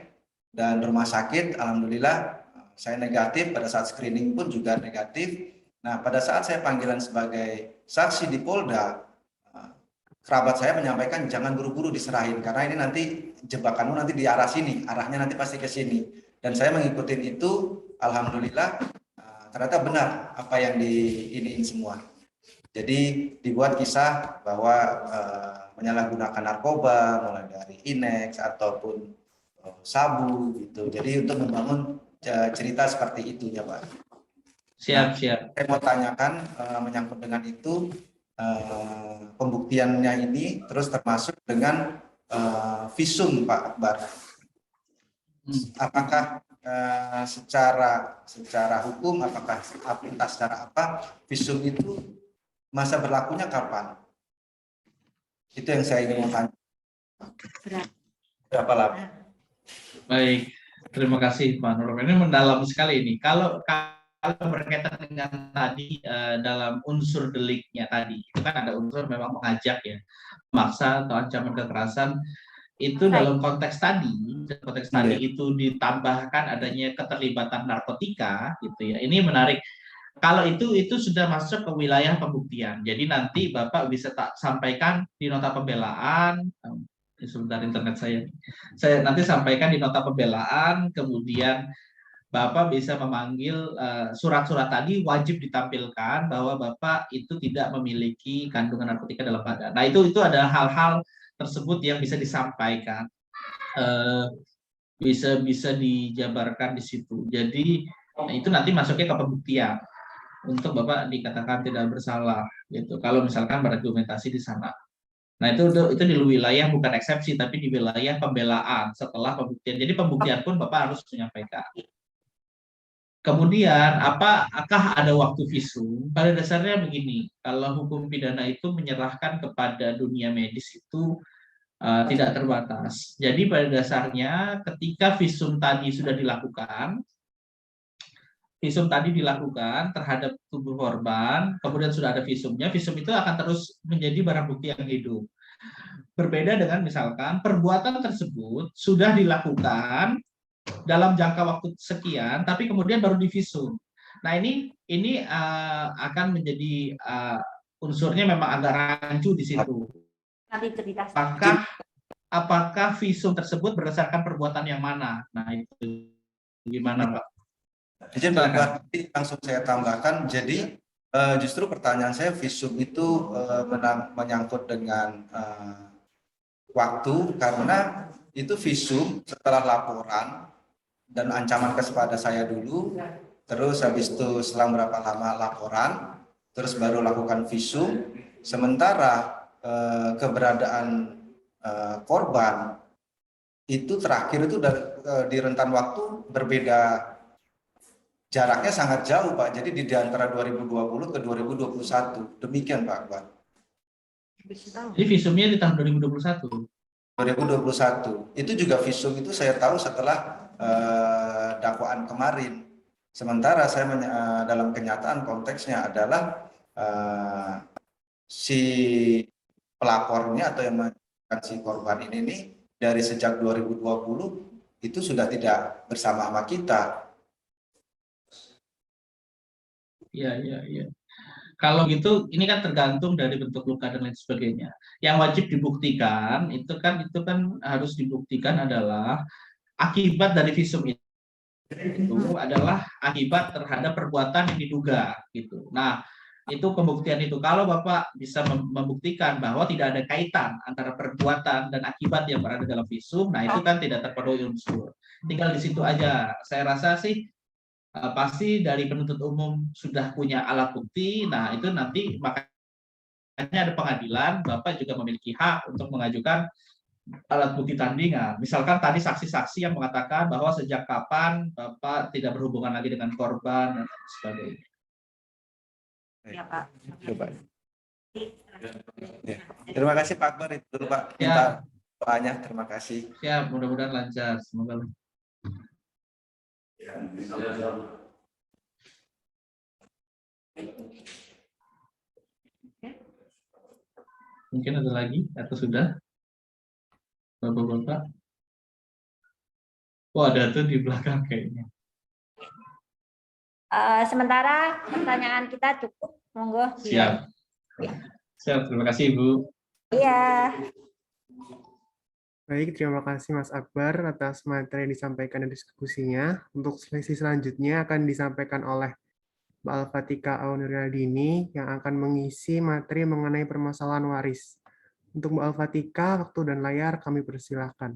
dan rumah sakit. Alhamdulillah saya negatif, pada saat screening pun juga negatif. Nah, pada saat saya panggilan sebagai saksi di Polda, kerabat saya menyampaikan jangan buru-buru diserahin karena ini nanti jebakanmu nanti di arah sini, arahnya nanti pasti ke sini. Dan saya mengikuti itu, alhamdulillah ternyata benar apa yang diiniin semua. Jadi dibuat kisah bahwa menyalahgunakan narkoba mulai dari Inex ataupun sabu gitu. Jadi untuk membangun cerita seperti itu ya Pak. Siap. Saya mau tanyakan menyangkut dengan itu pembuktiannya ini terus termasuk dengan visum Pak Akbar. Apakah secara hukum, apakah aplikasi secara apa, visum itu masa berlakunya kapan? Itu yang saya ingin mau tanya. Berapa lama? Baik, terima kasih Pak Nur. Ini mendalam sekali ini. Kalau berkaitan dengan tadi dalam unsur deliknya tadi, itu kan ada unsur memang mengajak ya, memaksa atau ancaman kekerasan. Itu dalam konteks tadi itu ditambahkan adanya keterlibatan narkotika gitu ya. Ini menarik. Kalau itu sudah masuk ke wilayah pembuktian. Jadi nanti Bapak bisa sampaikan di nota pembelaan. Sebentar, internet saya nanti sampaikan di nota pembelaan, kemudian Bapak bisa memanggil surat-surat tadi wajib ditampilkan bahwa Bapak itu tidak memiliki kandungan narkotika dalam badan. Nah, itu adalah hal-hal tersebut yang bisa disampaikan, bisa dijabarkan di situ. Jadi itu nanti masuknya ke pembuktian untuk Bapak dikatakan tidak bersalah gitu. Kalau misalkan berargumentasi di sana. Nah, itu di wilayah bukan eksepsi tapi di wilayah pembelaan setelah pembuktian. Jadi pembuktian pun Bapak harus menyampaikan. Kemudian, apakah ada waktu visum? Pada dasarnya begini, kalau hukum pidana itu menyerahkan kepada dunia medis itu tidak terbatas. Jadi pada dasarnya ketika visum tadi sudah dilakukan, terhadap tubuh korban, kemudian sudah ada visumnya, visum itu akan terus menjadi barang bukti yang hidup. Berbeda dengan misalkan perbuatan tersebut sudah dilakukan dalam jangka waktu sekian, tapi kemudian baru divisum. Nah, ini akan menjadi unsurnya memang agak rancu di situ. Apakah visum tersebut berdasarkan perbuatan yang mana? Nah, itu gimana, Pak? Jadi langsung saya tambahkan. Jadi justru pertanyaan saya, visum itu menyangkut dengan waktu, karena itu visum setelah laporan dan ancaman kepada saya dulu, terus habis itu selang berapa lama laporan, terus baru lakukan visum. Sementara keberadaan korban itu terakhir itu di rentan waktu berbeda, jaraknya sangat jauh Pak. Jadi di antara 2020 ke 2021, demikian Pak Akbar. Jadi visumnya di tahun 2021. 2021 itu juga visum itu saya tahu setelah dakwaan kemarin. Sementara saya dalam kenyataan konteksnya adalah si pelapornya atau yang mengajukan si korban ini dari sejak 2020 itu sudah tidak bersama sama kita. Iya. Kalau gitu, ini kan tergantung dari bentuk luka dan lain sebagainya. Yang wajib dibuktikan itu kan harus dibuktikan adalah akibat dari visum itu adalah akibat terhadap perbuatan yang diduga gitu. Nah, itu pembuktian itu. Kalau Bapak bisa membuktikan bahwa tidak ada kaitan antara perbuatan dan akibat yang berada dalam visum, nah itu kan tidak terpenuhi unsur. Tinggal di situ aja. Saya rasa sih pasti dari penuntut umum sudah punya alat bukti. Nah, itu nanti makanya ada pengadilan, Bapak juga memiliki hak untuk mengajukan alat bukti tandingan. Misalkan tadi saksi-saksi yang mengatakan bahwa sejak kapan Bapak tidak berhubungan lagi dengan korban dan sebagainya. Ya, Pak. Coba. Ya. Terima kasih Pak Akbar. Itu dulu Pak. Ya. Minta doanya. Terima kasih. Ya, mudah-mudahan lancar. Semoga. Mungkin ada lagi atau sudah? Bapak-bapak. Oh, ada tuh di belakang kayaknya. Sementara pertanyaan kita cukup, monggo. Siap. Siap, terima kasih Ibu. Iya. Baik, terima kasih Mas Akbar atas materi yang disampaikan dan diskusinya. Untuk sesi selanjutnya akan disampaikan oleh Mbak Al-Fatika Auniryadini yang akan mengisi materi mengenai permasalahan waris. Untuk Mbak Al-Fatika, waktu dan layar kami persilahkan.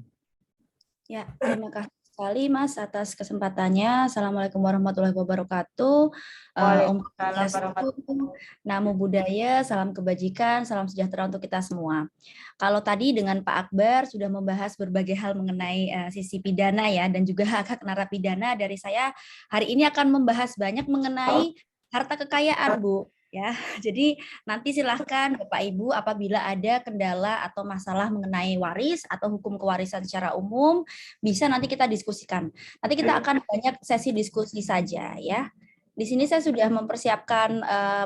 Ya, terima kasih sekali Mas atas kesempatannya. Assalamualaikum warahmatullahi wabarakatuh. Om Swastiastu, Namo Buddhaya, salam kebajikan, salam sejahtera untuk kita semua. Kalau tadi dengan Pak Akbar sudah membahas berbagai hal mengenai sisi pidana ya dan juga hak-hak narapidana, dari saya hari ini akan membahas banyak mengenai harta kekayaan, Bu. Ya, jadi nanti silahkan Bapak Ibu apabila ada kendala atau masalah mengenai waris atau hukum kewarisan secara umum, bisa nanti kita diskusikan. Nanti kita akan banyak sesi diskusi saja ya. Di sini saya sudah mempersiapkan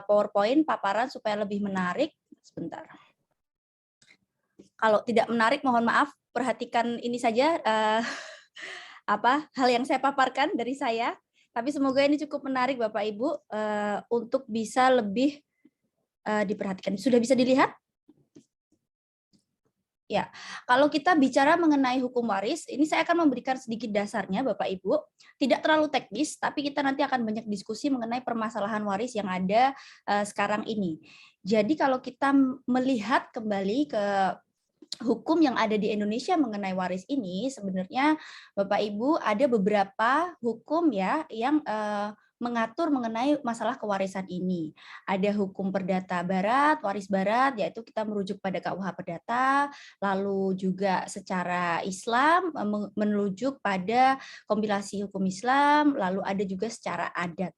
PowerPoint paparan supaya lebih menarik. Sebentar. Kalau tidak menarik mohon maaf, perhatikan ini saja hal yang saya paparkan dari saya. Tapi semoga ini cukup menarik Bapak Ibu untuk bisa lebih diperhatikan. Sudah bisa dilihat? Ya, kalau kita bicara mengenai hukum waris, ini saya akan memberikan sedikit dasarnya Bapak Ibu. Tidak terlalu teknis, tapi kita nanti akan banyak diskusi mengenai permasalahan waris yang ada sekarang ini. Jadi kalau kita melihat kembali ke hukum yang ada di Indonesia mengenai waris ini, sebenarnya Bapak Ibu ada beberapa hukum ya yang mengatur mengenai masalah kewarisan ini. Ada hukum perdata barat, waris barat, yaitu kita merujuk pada KUH Perdata, lalu juga secara Islam merujuk pada kompilasi hukum Islam, lalu ada juga secara adat.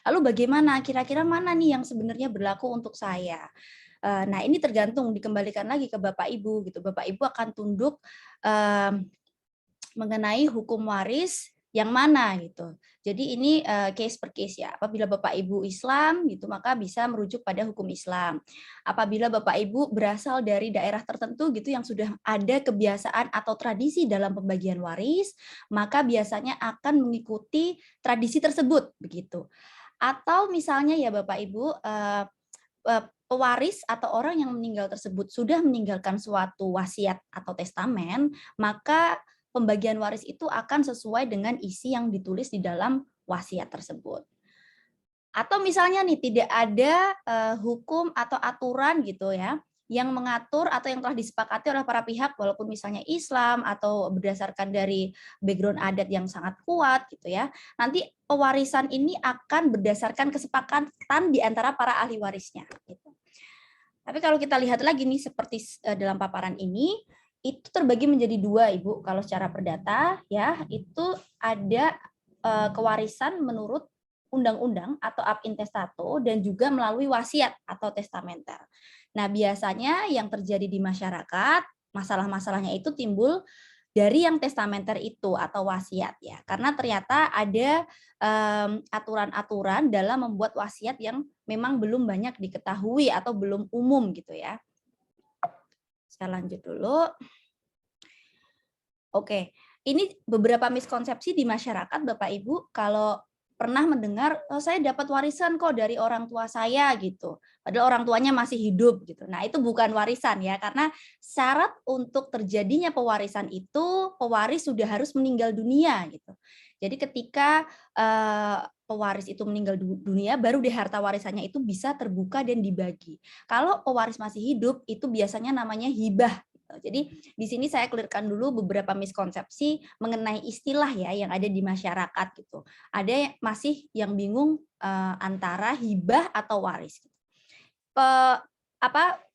Lalu bagaimana, kira-kira mana nih yang sebenarnya berlaku untuk saya? Nah, ini tergantung, dikembalikan lagi ke Bapak Ibu gitu. Bapak Ibu akan tunduk mengenai hukum waris yang mana gitu. Jadi ini case per case ya. Apabila Bapak Ibu Islam gitu, maka bisa merujuk pada hukum Islam. Apabila Bapak Ibu berasal dari daerah tertentu gitu yang sudah ada kebiasaan atau tradisi dalam pembagian waris, maka biasanya akan mengikuti tradisi tersebut begitu. Atau misalnya ya Bapak Ibu pewaris atau orang yang meninggal tersebut sudah meninggalkan suatu wasiat atau testamen, maka pembagian waris itu akan sesuai dengan isi yang ditulis di dalam wasiat tersebut. Atau misalnya nih tidak ada hukum atau aturan gitu ya yang mengatur atau yang telah disepakati oleh para pihak, walaupun misalnya Islam atau berdasarkan dari background adat yang sangat kuat gitu ya. Nanti pewarisan ini akan berdasarkan kesepakatan di antara para ahli warisnya gitu. Tapi kalau kita lihat lagi nih seperti dalam paparan ini, itu terbagi menjadi dua Ibu. Kalau secara perdata ya, itu ada kewarisan menurut undang-undang atau ab intestato dan juga melalui wasiat atau testamenter. Nah, biasanya yang terjadi di masyarakat, masalah-masalahnya itu timbul dari yang testamenter itu atau wasiat ya. Karena ternyata ada aturan-aturan dalam membuat wasiat yang memang belum banyak diketahui atau belum umum gitu ya. Saya lanjut dulu. Oke. ini beberapa miskonsepsi di masyarakat, Bapak Ibu, kalau pernah mendengar, oh, saya dapat warisan kok dari orang tua saya gitu. Padahal orang tuanya masih hidup gitu. Nah, itu bukan warisan ya, karena syarat untuk terjadinya pewarisan itu pewaris sudah harus meninggal dunia gitu. Jadi ketika pewaris itu meninggal dunia, baru deh harta warisannya itu bisa terbuka dan dibagi. Kalau pewaris masih hidup, itu biasanya namanya hibah. Jadi di sini saya clearkan dulu beberapa miskonsepsi mengenai istilah ya yang ada di masyarakat gitu. Ada masih yang bingung antara hibah atau waris.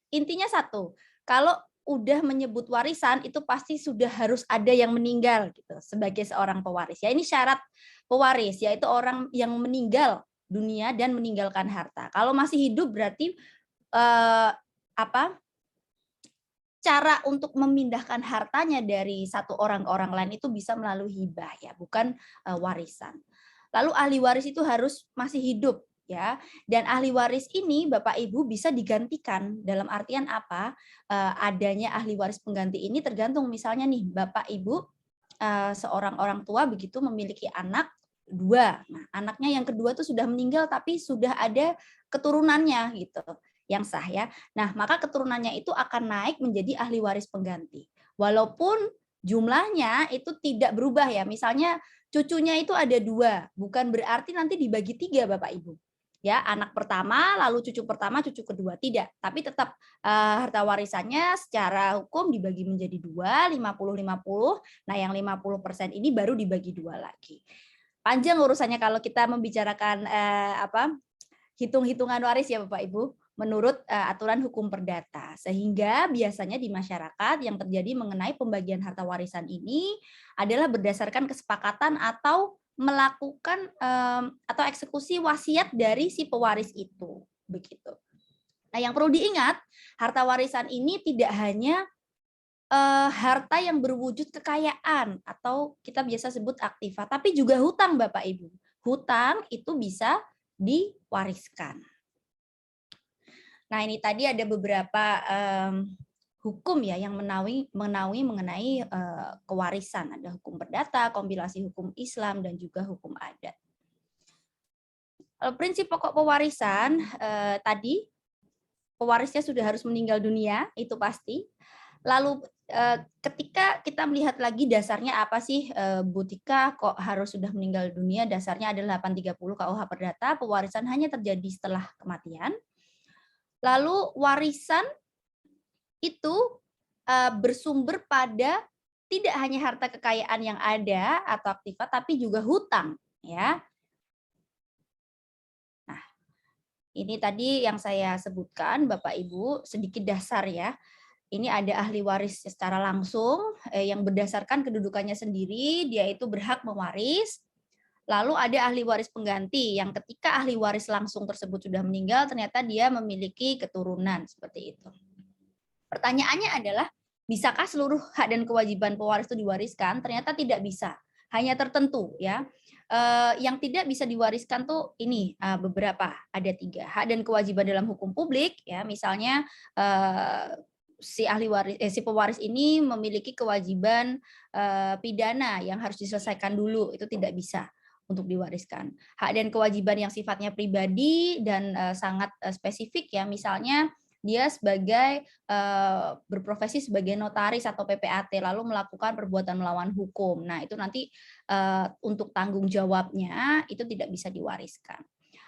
Intinya satu, kalau udah menyebut warisan itu pasti sudah harus ada yang meninggal gitu sebagai seorang pewaris. Ya ini syarat pewaris, yaitu orang yang meninggal dunia dan meninggalkan harta. Kalau masih hidup berarti cara untuk memindahkan hartanya dari satu orang ke orang lain itu bisa melalui hibah ya, bukan warisan. Lalu ahli waris itu harus masih hidup ya. Dan ahli waris ini Bapak Ibu bisa digantikan dalam artian apa? Adanya ahli waris pengganti ini tergantung misalnya nih Bapak Ibu seorang orang tua begitu memiliki anak 2. Nah, anaknya yang kedua tuh sudah meninggal tapi sudah ada keturunannya gitu yang sah ya. Nah, maka keturunannya itu akan naik menjadi ahli waris pengganti. Walaupun jumlahnya itu tidak berubah ya. Misalnya cucunya itu ada 2, bukan berarti nanti dibagi 3 Bapak Ibu. Ya, anak pertama, lalu cucu pertama, cucu kedua, tidak. Tapi tetap harta warisannya secara hukum dibagi menjadi 2, 50-50. Nah, yang 50% ini baru dibagi 2 lagi. Panjang urusannya kalau kita membicarakan hitung-hitungan waris ya Bapak Ibu, menurut aturan hukum perdata. Sehingga biasanya di masyarakat yang terjadi mengenai pembagian harta warisan ini adalah berdasarkan kesepakatan atau melakukan atau eksekusi wasiat dari si pewaris itu. Begitu. Nah, yang perlu diingat, harta warisan ini tidak hanya harta yang berwujud kekayaan atau kita biasa sebut aktiva, tapi juga hutang Bapak Ibu. Hutang itu bisa diwariskan. Nah, ini tadi ada beberapa hukum ya yang menaungi mengenai kewarisan. Ada hukum perdata, kompilasi hukum Islam, dan juga hukum adat. Prinsip pokok pewarisan tadi, pewarisnya sudah harus meninggal dunia, itu pasti. Lalu ketika kita melihat lagi dasarnya apa sih Bu Tika, kok harus sudah meninggal dunia? Dasarnya adalah 830 KUH Perdata, pewarisan hanya terjadi setelah kematian. Lalu warisan itu bersumber pada tidak hanya harta kekayaan yang ada atau aktiva, tapi juga hutang. Ya. Nah, ini tadi yang saya sebutkan, Bapak Ibu, sedikit dasar ya. Ini ada ahli waris secara langsung yang berdasarkan kedudukannya sendiri, dia itu berhak mewaris. Lalu ada ahli waris pengganti yang ketika ahli waris langsung tersebut sudah meninggal, ternyata dia memiliki keturunan seperti itu. Pertanyaannya adalah, bisakah seluruh hak dan kewajiban pewaris itu diwariskan? Ternyata tidak bisa, hanya tertentu ya. Yang tidak bisa diwariskan tuh ini beberapa, ada 3 hak dan kewajiban dalam hukum publik ya, misalnya si pewaris ini memiliki kewajiban pidana yang harus diselesaikan dulu, itu tidak bisa untuk diwariskan. Hak dan kewajiban yang sifatnya pribadi dan sangat spesifik ya, misalnya dia sebagai berprofesi sebagai notaris atau PPAT lalu melakukan perbuatan melawan hukum. Nah, itu nanti untuk tanggung jawabnya itu tidak bisa diwariskan.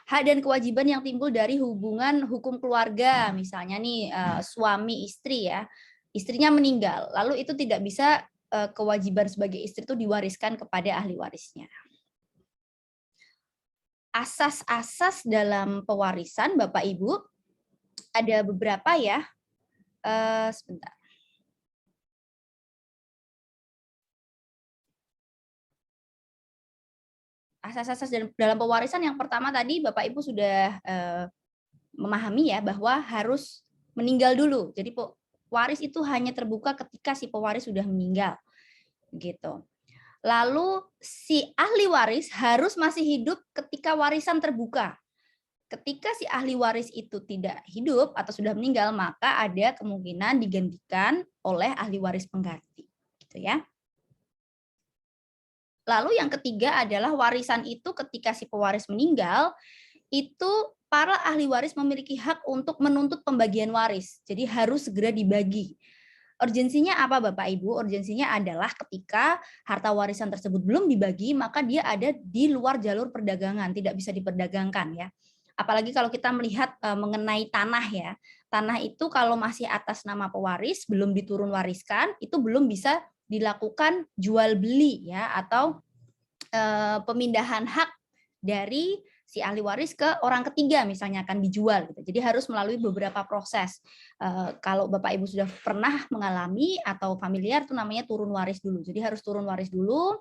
Hak dan kewajiban yang timbul dari hubungan hukum keluarga, misalnya nih suami istri ya, istrinya meninggal, lalu itu tidak bisa kewajiban sebagai istri itu diwariskan kepada ahli warisnya. Asas-asas dalam pewarisan Bapak Ibu ada beberapa ya. Sebentar. Asas-asas dalam pewarisan yang pertama tadi Bapak Ibu sudah memahami ya bahwa harus meninggal dulu. Jadi waris itu hanya terbuka ketika si pewaris sudah meninggal. Gitu. Lalu si ahli waris harus masih hidup ketika warisan terbuka. Ketika si ahli waris itu tidak hidup atau sudah meninggal, maka ada kemungkinan digantikan oleh ahli waris pengganti, gitu ya. Lalu yang ketiga adalah warisan itu ketika si pewaris meninggal, itu para ahli waris memiliki hak untuk menuntut pembagian waris. Jadi harus segera dibagi. Urgensinya apa Bapak Ibu? Urgensinya adalah ketika harta warisan tersebut belum dibagi, maka dia ada di luar jalur perdagangan, tidak bisa diperdagangkan ya. Apalagi kalau kita melihat mengenai tanah ya. Tanah itu kalau masih atas nama pewaris, belum diturun wariskan, itu belum bisa dilakukan jual beli ya, atau pemindahan hak dari si ahli waris ke orang ketiga misalnya akan dijual gitu. Jadi harus melalui beberapa proses. Kalau Bapak Ibu sudah pernah mengalami atau familiar itu namanya turun waris dulu. Jadi harus turun waris dulu,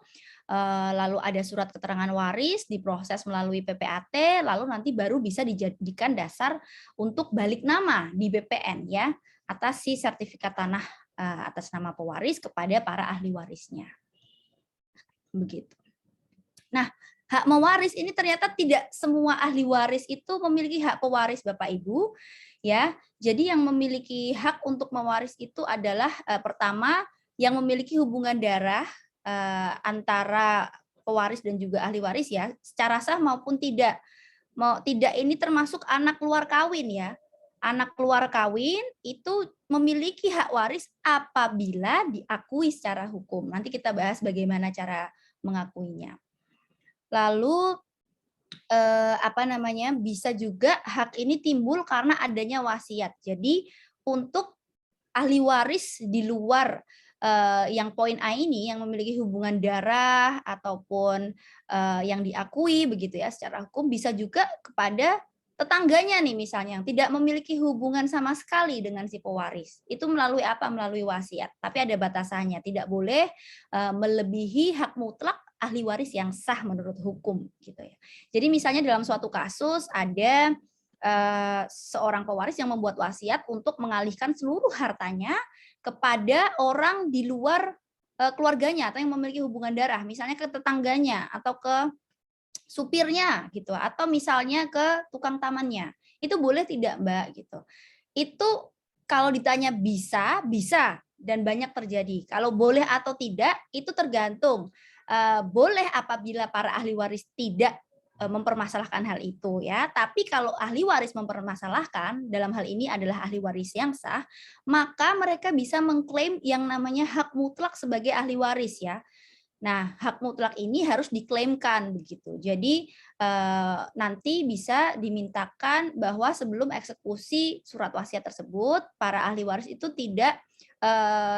lalu ada surat keterangan waris diproses melalui PPAT, lalu nanti baru bisa dijadikan dasar untuk balik nama di BPN ya atas si sertifikat tanah atas nama pewaris kepada para ahli warisnya. Begitu. Nah, hak mewaris ini ternyata tidak semua ahli waris itu memiliki hak pewaris Bapak Ibu ya. Jadi yang memiliki hak untuk mewaris itu adalah pertama yang memiliki hubungan darah antara pewaris dan juga ahli waris ya, secara sah maupun tidak. Tidak ini termasuk anak luar kawin ya. Anak luar kawin itu memiliki hak waris apabila diakui secara hukum. Nanti kita bahas bagaimana cara mengakuinya. Lalu bisa juga hak ini timbul karena adanya wasiat. Jadi untuk ahli waris di luar yang poin A ini yang memiliki hubungan darah ataupun yang diakui begitu ya secara hukum, bisa juga kepada tetangganya nih misalnya yang tidak memiliki hubungan sama sekali dengan si pewaris. Itu melalui apa? Melalui wasiat. Tapi ada batasannya, tidak boleh melebihi hak mutlak ahli waris yang sah menurut hukum gitu ya. Jadi misalnya dalam suatu kasus ada seorang pewaris yang membuat wasiat untuk mengalihkan seluruh hartanya kepada orang di luar keluarganya atau yang memiliki hubungan darah, misalnya ke tetangganya atau ke supirnya gitu, atau misalnya ke tukang tamannya. Itu boleh tidak, Mbak gitu. Itu kalau ditanya bisa, bisa dan banyak terjadi. Kalau boleh atau tidak itu tergantung. Boleh apabila para ahli waris tidak mempermasalahkan hal itu ya. Tapi kalau ahli waris mempermasalahkan, dalam hal ini adalah ahli waris yang sah, maka mereka bisa mengklaim yang namanya hak mutlak sebagai ahli waris ya. Nah, hak mutlak ini harus diklaimkan begitu. Jadi nanti bisa dimintakan bahwa sebelum eksekusi surat wasiat tersebut, para ahli waris itu tidak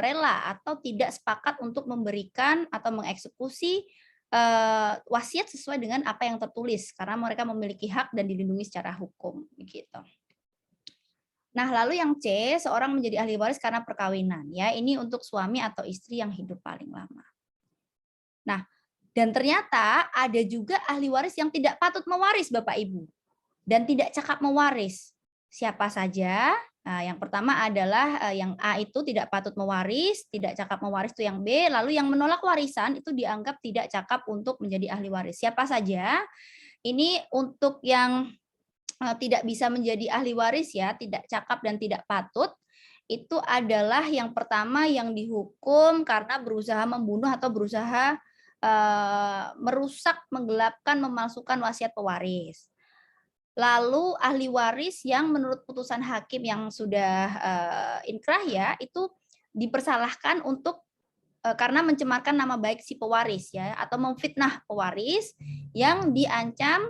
rela atau tidak sepakat untuk memberikan atau mengeksekusi wasiat sesuai dengan apa yang tertulis karena mereka memiliki hak dan dilindungi secara hukum begitu. Nah, lalu yang C, seorang menjadi ahli waris karena perkawinan ya. Ini untuk suami atau istri yang hidup paling lama. Nah, dan ternyata ada juga ahli waris yang tidak patut mewaris Bapak Ibu dan tidak cakap mewaris. Siapa saja? Nah, yang pertama adalah yang A itu tidak patut mewaris, tidak cakap mewaris itu yang B, lalu yang menolak warisan itu dianggap tidak cakap untuk menjadi ahli waris. Siapa saja? Ini untuk yang tidak bisa menjadi ahli waris ya, tidak cakap dan tidak patut. Itu adalah yang pertama yang dihukum karena berusaha membunuh atau berusaha merusak, menggelapkan, memalsukan wasiat pewaris. Lalu ahli waris yang menurut putusan hakim yang sudah inkrah ya, itu dipersalahkan untuk karena mencemarkan nama baik si pewaris ya, atau memfitnah pewaris yang diancam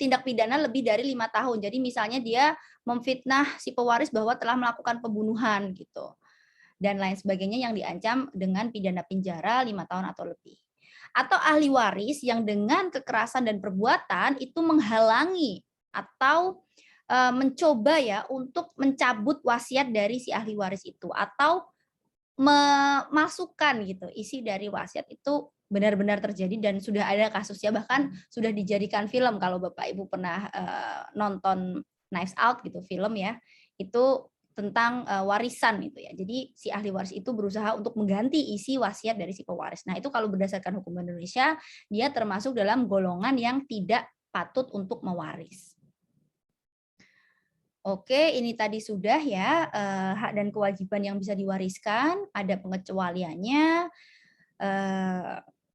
tindak pidana lebih dari 5 tahun. Jadi misalnya dia memfitnah si pewaris bahwa telah melakukan pembunuhan gitu. Dan lain sebagainya yang diancam dengan pidana penjara 5 tahun atau lebih. Atau ahli waris yang dengan kekerasan dan perbuatan itu menghalangi atau mencoba ya untuk mencabut wasiat dari si ahli waris itu atau memasukkan gitu isi dari wasiat itu benar-benar terjadi dan sudah ada kasusnya, bahkan sudah dijadikan film kalau Bapak Ibu pernah nonton Knives Out gitu film ya, itu tentang warisan itu ya. Jadi si ahli waris itu berusaha untuk mengganti isi wasiat dari si pewaris. Nah, itu kalau berdasarkan hukum Indonesia dia termasuk dalam golongan yang tidak patut untuk mewaris. Oke, ini tadi sudah ya hak dan kewajiban yang bisa diwariskan, ada pengecualiannya.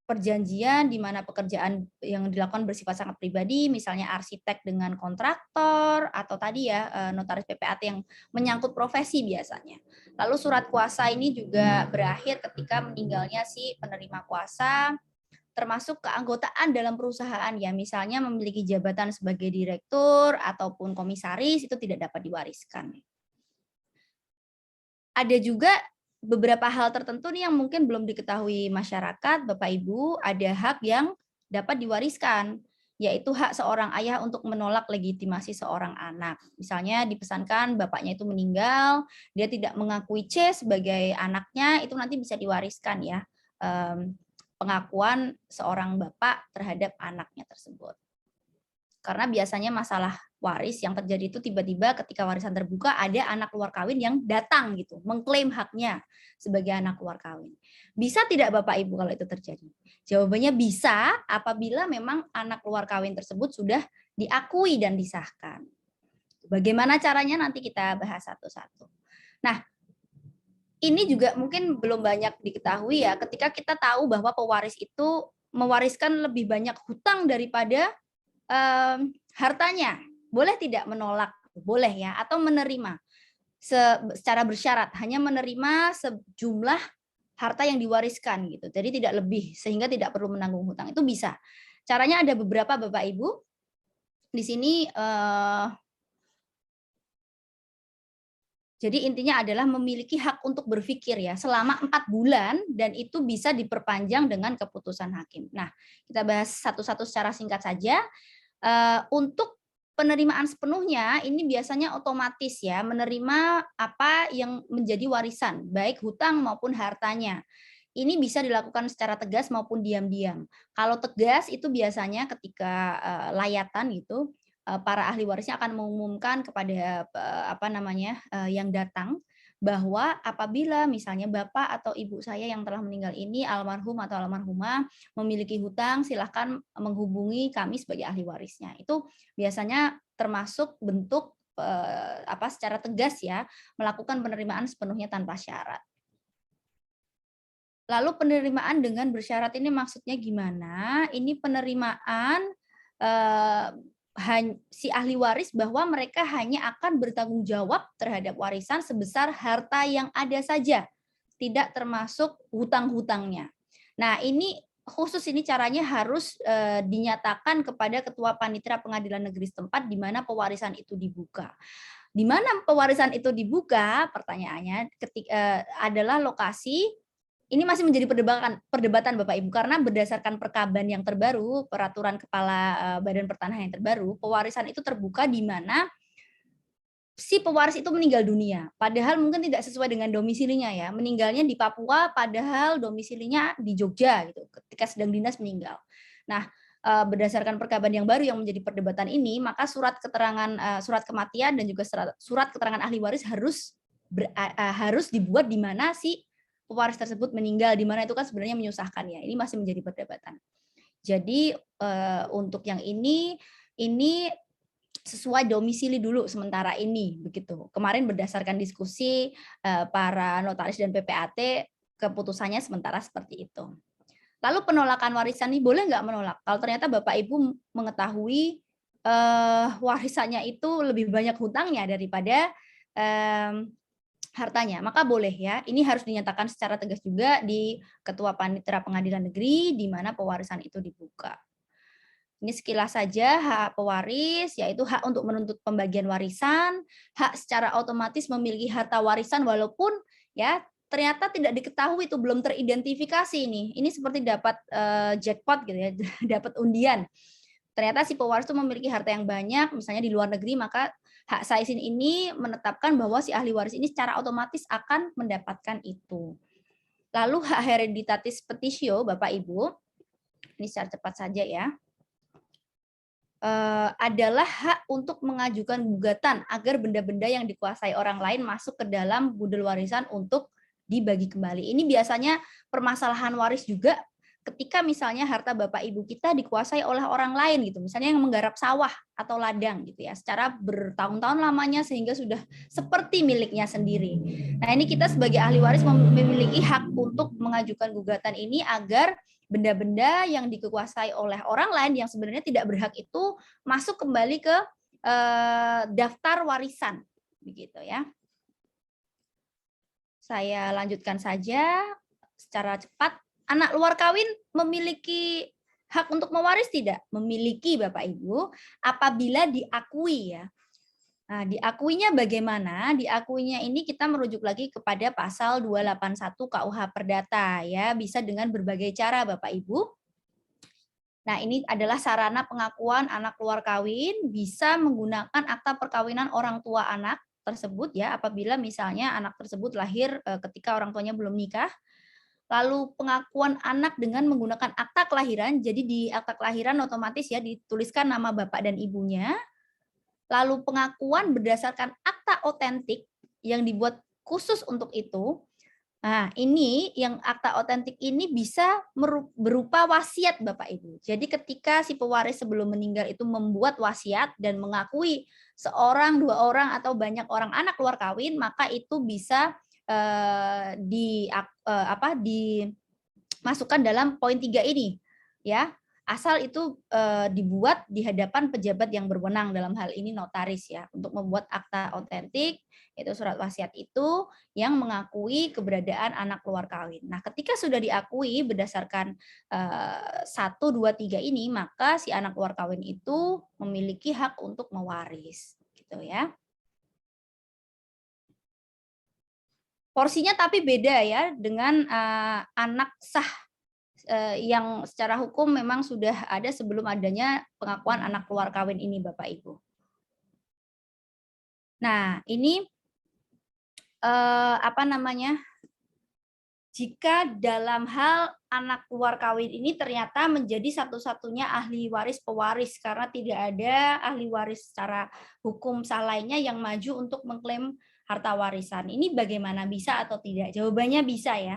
perjanjian di mana pekerjaan yang dilakukan bersifat sangat pribadi, misalnya arsitek dengan kontraktor, atau tadi ya notaris PPAT yang menyangkut profesi biasanya. Lalu surat kuasa ini juga berakhir ketika meninggalnya si penerima kuasa, termasuk keanggotaan dalam perusahaan ya, misalnya memiliki jabatan sebagai direktur ataupun komisaris, itu tidak dapat diwariskan. Ada juga beberapa hal tertentu nih yang mungkin belum diketahui masyarakat, Bapak Ibu, ada hak yang dapat diwariskan, yaitu hak seorang ayah untuk menolak legitimasi seorang anak. Misalnya dipesankan bapaknya itu meninggal, dia tidak mengakui C sebagai anaknya, itu nanti bisa diwariskan ya, pengakuan seorang bapak terhadap anaknya tersebut. Karena biasanya masalah waris yang terjadi itu tiba-tiba ketika warisan terbuka ada anak luar kawin yang datang gitu, mengklaim haknya sebagai anak luar kawin. Bisa tidak Bapak Ibu kalau itu terjadi? Jawabannya bisa apabila memang anak luar kawin tersebut sudah diakui dan disahkan. Bagaimana caranya nanti kita bahas satu-satu. Nah, ini juga mungkin belum banyak diketahui ya, ketika kita tahu bahwa pewaris itu mewariskan lebih banyak hutang daripada hartanya, boleh tidak menolak? Boleh ya, atau menerima secara bersyarat, hanya menerima sejumlah harta yang diwariskan gitu. Jadi tidak lebih, sehingga tidak perlu menanggung hutang. Itu bisa. Caranya ada beberapa Bapak Ibu. Di sini jadi intinya adalah memiliki hak untuk berpikir ya selama 4 bulan, dan itu bisa diperpanjang dengan keputusan hakim. Nah, kita bahas satu-satu secara singkat saja. Untuk penerimaan sepenuhnya ini biasanya otomatis ya, menerima apa yang menjadi warisan, baik hutang maupun hartanya. Ini bisa dilakukan secara tegas maupun diam-diam. Kalau tegas itu biasanya ketika layatan gitu, para ahli warisnya akan mengumumkan kepada yang datang bahwa apabila misalnya bapak atau ibu saya yang telah meninggal ini, almarhum atau almarhumah, memiliki hutang, silahkan menghubungi kami sebagai ahli warisnya. Itu biasanya termasuk bentuk secara tegas ya, melakukan penerimaan sepenuhnya tanpa syarat. Lalu penerimaan dengan bersyarat ini maksudnya gimana? Ini penerimaan si ahli waris bahwa mereka hanya akan bertanggung jawab terhadap warisan sebesar harta yang ada saja, tidak termasuk hutang-hutangnya. Nah, ini khusus ini caranya harus dinyatakan kepada ketua panitera pengadilan negeri setempat di mana pewarisan itu dibuka. Di mana pewarisan itu dibuka? Pertanyaannya adalah lokasi. Ini masih menjadi perdebatan Bapak Ibu, karena berdasarkan perkaban yang terbaru, peraturan Kepala Badan Pertanahan yang terbaru, pewarisan itu terbuka di mana si pewaris itu meninggal dunia, padahal mungkin tidak sesuai dengan domisilinya ya, meninggalnya di Papua padahal domisilinya di Jogja gitu, ketika sedang dinas meninggal. Nah, berdasarkan perkaban yang baru yang menjadi perdebatan ini, maka surat keterangan surat kematian dan juga surat keterangan ahli waris harus dibuat di mana si pewaris tersebut meninggal, di mana itu kan sebenarnya menyusahkan ya. Ini masih menjadi perdebatan. Jadi untuk yang ini sesuai domisili dulu sementara ini begitu. Kemarin berdasarkan diskusi para notaris dan PPAT, keputusannya sementara seperti itu. Lalu penolakan warisan ini boleh nggak menolak? Kalau ternyata Bapak Ibu mengetahui warisannya itu lebih banyak hutangnya daripada hartanya, maka boleh ya. Ini harus dinyatakan secara tegas juga di Ketua Panitera Pengadilan Negeri di mana pewarisan itu dibuka. Ini sekilas saja hak pewaris, yaitu hak untuk menuntut pembagian warisan, hak secara otomatis memiliki harta warisan walaupun ya ternyata tidak diketahui, itu belum teridentifikasi nih. Ini seperti dapat jackpot gitu ya, dapat undian. Ternyata si pewaris itu memiliki harta yang banyak, misalnya di luar negeri, maka hak saisin ini menetapkan bahwa si ahli waris ini secara otomatis akan mendapatkan itu. Lalu hak hereditatis petitio, Bapak Ibu, ini secara cepat saja ya, adalah hak untuk mengajukan gugatan agar benda-benda yang dikuasai orang lain masuk ke dalam bundel warisan untuk dibagi kembali. Ini biasanya permasalahan waris juga ketika misalnya harta Bapak Ibu kita dikuasai oleh orang lain gitu, misalnya yang menggarap sawah atau ladang gitu ya, secara bertahun-tahun lamanya sehingga sudah seperti miliknya sendiri. Nah, ini kita sebagai ahli waris memiliki hak untuk mengajukan gugatan ini agar benda-benda yang dikuasai oleh orang lain yang sebenarnya tidak berhak itu masuk kembali ke daftar warisan, begitu ya. Saya lanjutkan saja secara cepat. Anak luar kawin memiliki hak untuk mewaris tidak? Memiliki, Bapak Ibu, apabila diakui ya. Nah, diakuinya bagaimana? Diakuinya ini kita merujuk lagi kepada pasal 281 KUH Perdata ya, bisa dengan berbagai cara Bapak Ibu. Nah, ini adalah sarana pengakuan anak luar kawin, bisa menggunakan akta perkawinan orang tua anak tersebut ya, apabila misalnya anak tersebut lahir ketika orang tuanya belum nikah. Lalu pengakuan anak dengan menggunakan akta kelahiran, jadi di akta kelahiran otomatis ya dituliskan nama bapak dan ibunya. Lalu pengakuan berdasarkan akta otentik yang dibuat khusus untuk itu. Nah, ini yang akta otentik ini bisa berupa wasiat Bapak Ibu. Jadi ketika si pewaris sebelum meninggal itu membuat wasiat dan mengakui seorang, dua orang atau banyak orang anak luar kawin, maka itu bisa dimasukkan dalam poin 3 ini ya, asal itu dibuat di hadapan pejabat yang berwenang, dalam hal ini notaris ya, untuk membuat akta otentik, yaitu surat wasiat itu yang mengakui keberadaan anak luar kawin. Nah, ketika sudah diakui berdasarkan 1, 2, 3 ini, maka si anak luar kawin itu memiliki hak untuk mewaris gitu ya. Porsinya tapi beda ya dengan anak sah yang secara hukum memang sudah ada sebelum adanya pengakuan anak luar kawin ini Bapak Ibu. Nah, ini jika dalam hal anak luar kawin ini ternyata menjadi satu-satunya ahli waris pewaris karena tidak ada ahli waris secara hukum sah lainnya yang maju untuk mengklaim harta warisan. Ini bagaimana, bisa atau tidak? Jawabannya bisa ya.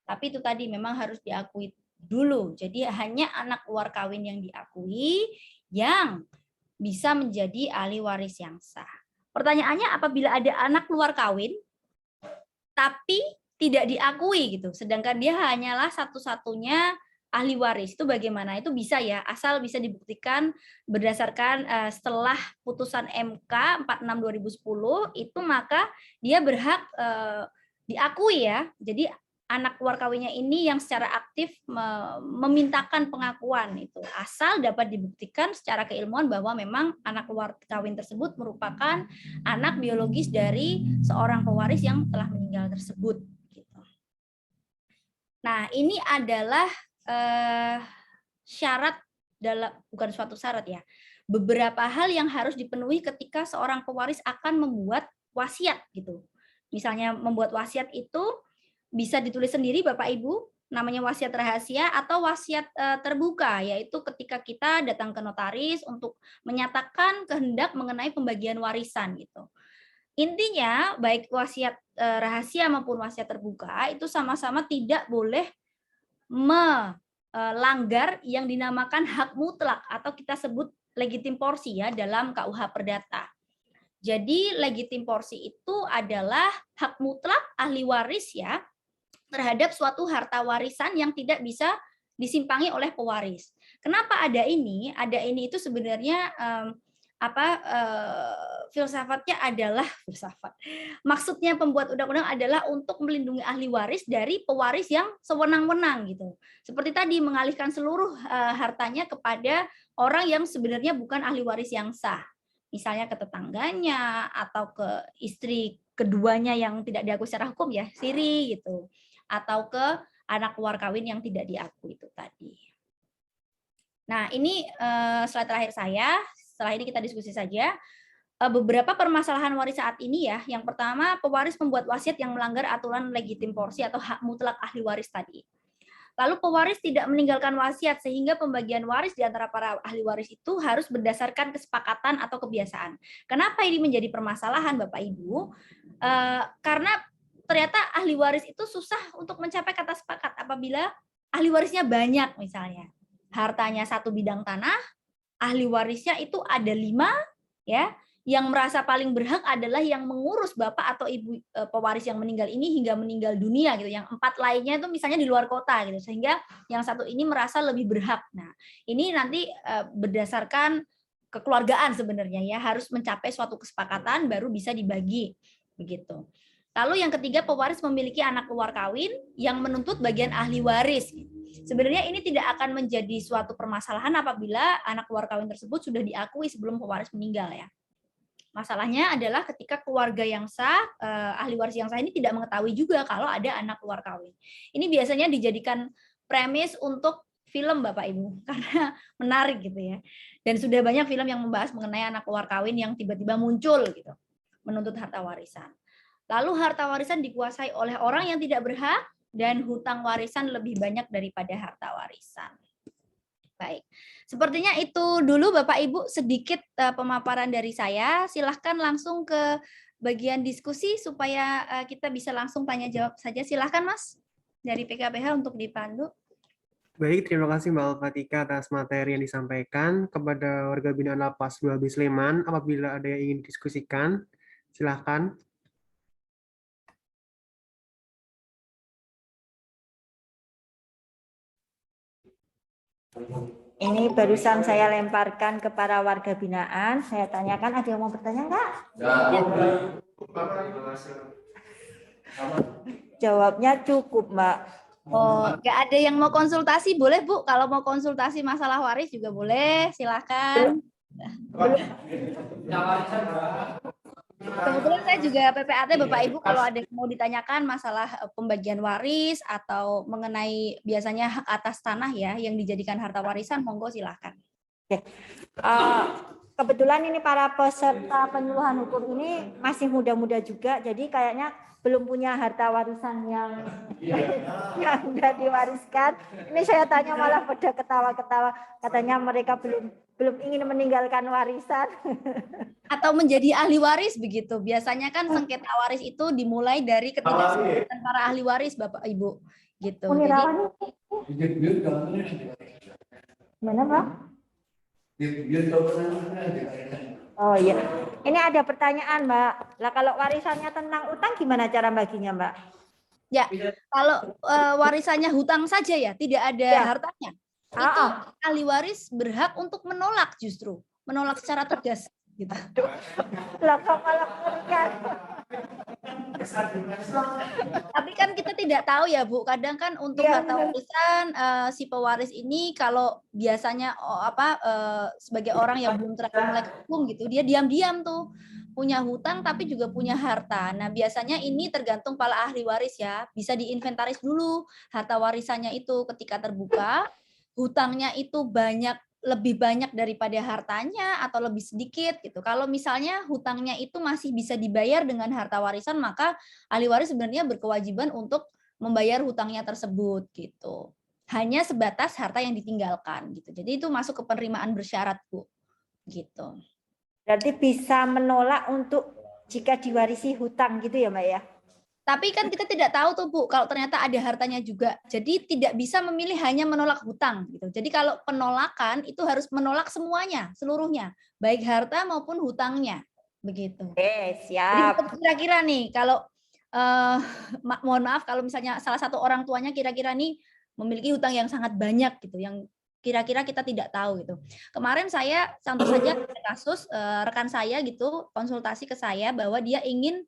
Tapi itu tadi memang harus diakui dulu. Jadi hanya anak luar kawin yang diakui yang bisa menjadi ahli waris yang sah. Pertanyaannya, apabila ada anak luar kawin tapi tidak diakui gitu, sedangkan dia hanyalah satu-satunya ahli waris, itu bagaimana? Itu bisa ya, asal bisa dibuktikan berdasarkan setelah putusan MK 46/2010 itu, maka dia berhak diakui ya. Jadi anak luar kawinnya ini yang secara aktif memintakan pengakuan itu, asal dapat dibuktikan secara keilmuan bahwa memang anak luar kawin tersebut merupakan anak biologis dari seorang pewaris yang telah meninggal tersebut. Gitu. Nah, ini adalah syarat bukan suatu syarat ya, beberapa hal yang harus dipenuhi ketika seorang pewaris akan membuat wasiat gitu. Misalnya membuat wasiat itu bisa ditulis sendiri Bapak Ibu, namanya wasiat rahasia atau wasiat terbuka, yaitu ketika kita datang ke notaris untuk menyatakan kehendak mengenai pembagian warisan gitu. Intinya baik wasiat rahasia maupun wasiat terbuka itu sama-sama tidak boleh melanggar yang dinamakan hak mutlak atau kita sebut legitim porsi ya dalam KUH Perdata. Jadi legitim porsi itu adalah hak mutlak ahli waris ya terhadap suatu harta warisan yang tidak bisa disimpangi oleh pewaris. Kenapa ada ini? Ada ini itu sebenarnya filsafatnya adalah maksudnya pembuat undang-undang adalah untuk melindungi ahli waris dari pewaris yang sewenang-wenang gitu. Seperti tadi mengalihkan seluruh hartanya kepada orang yang sebenarnya bukan ahli waris yang sah. Misalnya ke tetangganya atau ke istri keduanya yang tidak diakui secara hukum ya, siri gitu. Atau ke anak luar kawin yang tidak diakui itu tadi. Nah, ini slide terakhir saya. Setelah ini kita diskusi saja. Beberapa permasalahan waris saat ini ya. Yang pertama, pewaris membuat wasiat yang melanggar aturan legitim porsi atau hak mutlak ahli waris tadi. Lalu pewaris tidak meninggalkan wasiat sehingga pembagian waris di antara para ahli waris itu harus berdasarkan kesepakatan atau kebiasaan. Kenapa ini menjadi permasalahan Bapak Ibu? Karena ternyata ahli waris itu susah untuk mencapai kata sepakat apabila ahli warisnya banyak misalnya, hartanya 1 bidang tanah, ahli warisnya itu ada 5, ya, yang merasa paling berhak adalah yang mengurus bapak atau ibu pewaris yang meninggal ini hingga meninggal dunia gitu. Yang 4 lainnya itu misalnya di luar kota gitu, sehingga yang 1 ini merasa lebih berhak. Nah, ini nanti berdasarkan kekeluargaan sebenarnya ya, harus mencapai suatu kesepakatan baru bisa dibagi begitu. Lalu yang ketiga, pewaris memiliki anak keluar kawin yang menuntut bagian ahli waris. Sebenarnya ini tidak akan menjadi suatu permasalahan apabila anak keluar kawin tersebut sudah diakui sebelum pewaris meninggal ya. Masalahnya adalah ketika keluarga yang sah, ahli waris yang sah ini tidak mengetahui juga kalau ada anak keluar kawin. Ini biasanya dijadikan premis untuk film Bapak Ibu karena menarik gitu ya. Dan sudah banyak film yang membahas mengenai anak keluar kawin yang tiba-tiba muncul gitu, menuntut harta warisan. Lalu harta warisan dikuasai oleh orang yang tidak berhak dan hutang warisan lebih banyak daripada harta warisan. Baik, sepertinya itu dulu Bapak Ibu sedikit pemaparan dari saya. Silahkan langsung ke bagian diskusi supaya kita bisa langsung tanya jawab saja. Silahkan Mas dari PKPH untuk dipandu. Baik, terima kasih Mbak Alfatika atas materi yang disampaikan. Kepada warga binaan Lapas 2B Sleman, apabila ada yang ingin diskusikan, silahkan. Ini barusan saya lemparkan ke para warga binaan. Saya tanyakan, ada yang mau bertanya nggak? Jawabnya cukup, Mbak. Oh, nggak ada yang mau konsultasi, boleh Bu. Kalau mau konsultasi masalah waris juga boleh, silahkan. Kebetulan saya juga PPAT Bapak Ibu, kalau ada yang mau ditanyakan masalah pembagian waris atau mengenai biasanya hak atas tanah ya yang dijadikan harta warisan, monggo silahkan. Oke. Kebetulan ini para peserta penyuluhan hukum ini masih muda-muda juga, jadi kayaknya belum punya harta warisan yang sudah diwariskan. Ini saya tanya malah pada ketawa-ketawa, katanya mereka belum ingin meninggalkan warisan. Atau menjadi ahli waris begitu. Biasanya kan sengketa waris itu dimulai dari ketidaksepakatan para ahli waris Bapak Ibu gitu. Jadi Mana, Pak? Oh iya. Ini ada pertanyaan, Mbak. Lah kalau warisannya tentang utang gimana cara baginya, Mbak? ya, kalau warisannya hutang saja ya, tidak ada hartanya. Itu ahli waris berhak untuk menolak justru, menolak secara tegas gitu. Lah kok malah mengerikan. Tapi kan kita tidak tahu ya Bu, kadang kan untuk harta warisan si pewaris ini kalau biasanya sebagai orang yang belum terlalu melek hukum gitu, dia diam-diam tuh punya hutang tapi juga punya harta. Nah biasanya ini tergantung para ahli waris ya, bisa diinventaris dulu harta warisannya itu ketika terbuka, hutangnya itu lebih banyak daripada hartanya atau lebih sedikit gitu. Kalau misalnya hutangnya itu masih bisa dibayar dengan harta warisan, maka ahli waris sebenarnya berkewajiban untuk membayar hutangnya tersebut gitu. Hanya sebatas harta yang ditinggalkan gitu. Jadi itu masuk ke penerimaan bersyarat, Bu. Gitu. Berarti bisa menolak untuk jika diwarisi hutang gitu ya, Mbak ya? Tapi kan kita tidak tahu tuh Bu, kalau ternyata ada hartanya juga. Jadi tidak bisa memilih hanya menolak hutang gitu. Jadi kalau penolakan itu harus menolak semuanya, seluruhnya, baik harta maupun hutangnya, begitu. Oke, siap. Jadi kira-kira nih kalau mohon maaf kalau misalnya salah satu orang tuanya kira-kira nih memiliki hutang yang sangat banyak gitu, yang kira-kira kita tidak tahu gitu. Kemarin saya contoh saja kasus rekan saya gitu konsultasi ke saya bahwa dia ingin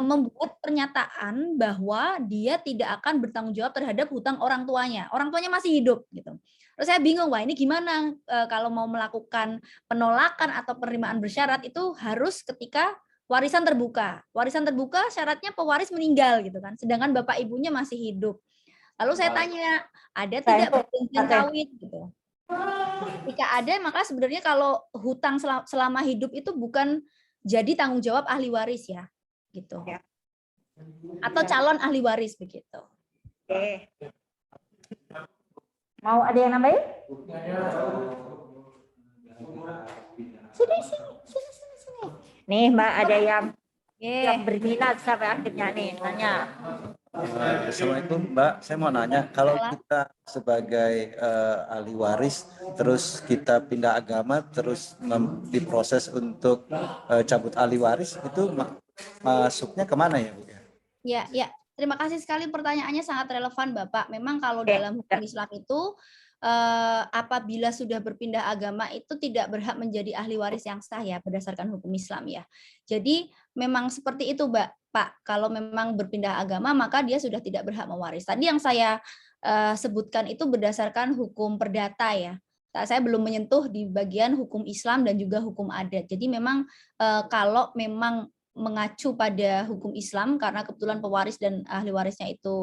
membuat pernyataan bahwa dia tidak akan bertanggung jawab terhadap hutang orang tuanya. Orang tuanya masih hidup gitu. Terus saya bingung, wah ini gimana kalau mau melakukan penolakan atau penerimaan bersyarat itu harus ketika warisan terbuka. Warisan terbuka syaratnya pewaris meninggal gitu kan. Sedangkan bapak ibunya masih hidup. Lalu saya tanya, ada tidak perjanjian kawin gitu. Jika ada, maka sebenarnya kalau hutang selama hidup itu bukan jadi tanggung jawab ahli waris ya. Gitu. Atau calon ahli waris begitu. Oke. Mau ada yang nambahin? Sini. Nih Mbak, ada yang berminat sampai akhirnya nih nanya. Assalamualaikum Mbak, saya mau nanya, kalau Salam. kita sebagai ahli waris, terus kita pindah agama, terus diproses untuk cabut ahli waris, itu masuknya kemana ya Bu? Ya, ya. Terima kasih sekali pertanyaannya sangat relevan Bapak. Memang kalau Oke. dalam hukum Islam itu apabila sudah berpindah agama itu tidak berhak menjadi ahli waris yang sah ya berdasarkan hukum Islam ya. Jadi memang seperti itu Pak. Kalau memang berpindah agama maka dia sudah tidak berhak mewaris. Tadi yang saya sebutkan itu berdasarkan hukum perdata ya. Saya belum menyentuh di bagian hukum Islam dan juga hukum adat. Jadi memang kalau memang mengacu pada hukum Islam karena kebetulan pewaris dan ahli warisnya itu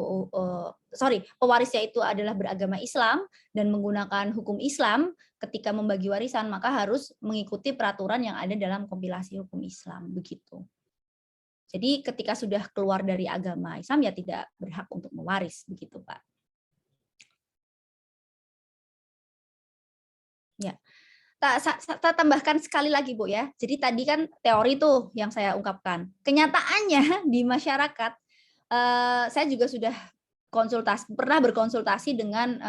pewarisnya itu adalah beragama Islam dan menggunakan hukum Islam ketika membagi warisan maka harus mengikuti peraturan yang ada dalam kompilasi hukum Islam begitu. Jadi ketika sudah keluar dari agama Islam ya tidak berhak untuk mewaris begitu Pak. Ya. Saya tambahkan sekali lagi Bu ya. Jadi tadi kan teori tuh yang saya ungkapkan. Kenyataannya di masyarakat saya juga sudah pernah berkonsultasi dengan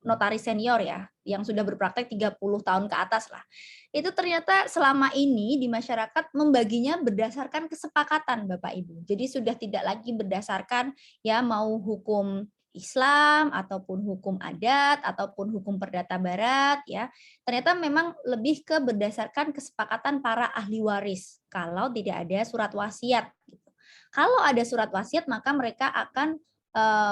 notaris senior ya yang sudah berpraktek 30 tahun ke atas lah. Itu ternyata selama ini di masyarakat membaginya berdasarkan kesepakatan Bapak Ibu. Jadi sudah tidak lagi berdasarkan ya mau hukum Islam ataupun hukum adat ataupun hukum perdata barat ya. Ternyata memang lebih ke berdasarkan kesepakatan para ahli waris kalau tidak ada surat wasiat gitu. Kalau ada surat wasiat maka mereka akan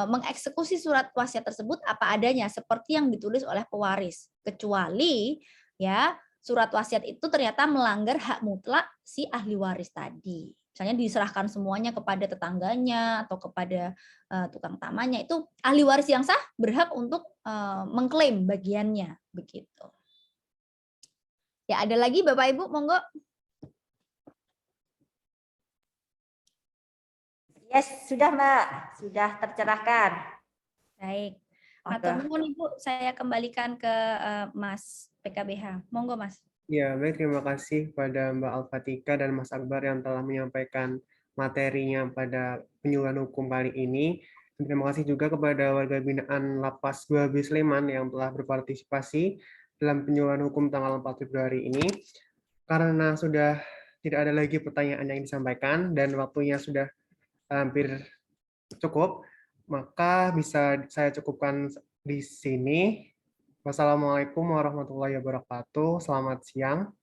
mengeksekusi surat wasiat tersebut apa adanya seperti yang ditulis oleh pewaris kecuali ya surat wasiat itu ternyata melanggar hak mutlak si ahli waris tadi. Misalnya diserahkan semuanya kepada tetangganya atau kepada tukang tamannya, itu ahli waris yang sah berhak untuk mengklaim bagiannya begitu. Ya ada lagi Bapak Ibu monggo. Yes, sudah Mbak, sudah tercerahkan. Baik. Monggo. Matur nuwun Ibu, saya kembalikan ke Mas PKBH. Monggo Mas. Ya, baik, terima kasih kepada Mbak Al-Fatika dan Mas Akbar yang telah menyampaikan materinya pada penyuluhan hukum kali ini. Terima kasih juga kepada warga binaan Lapas 2B Sleman yang telah berpartisipasi dalam penyuluhan hukum tanggal 4 Februari ini. Karena sudah tidak ada lagi pertanyaan yang disampaikan dan waktunya sudah hampir cukup, maka bisa saya cukupkan di sini. Wassalamualaikum warahmatullahi wabarakatuh. Selamat siang.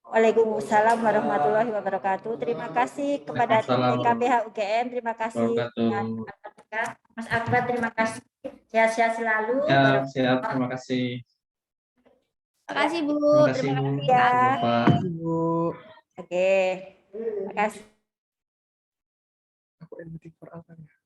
Waalaikumsalam warahmatullahi wabarakatuh. Terima kasih kepada tim Waalaikumsalam. PKBH UGM. Terima kasih Mas Akbar. Terima kasih. Sehat-sehat selalu. Siap, terima kasih. Terima kasih Bu. Terima kasih Bu. Ya. Bapak. Bu. Oke. Terima kasih. Aku editing for apa ya?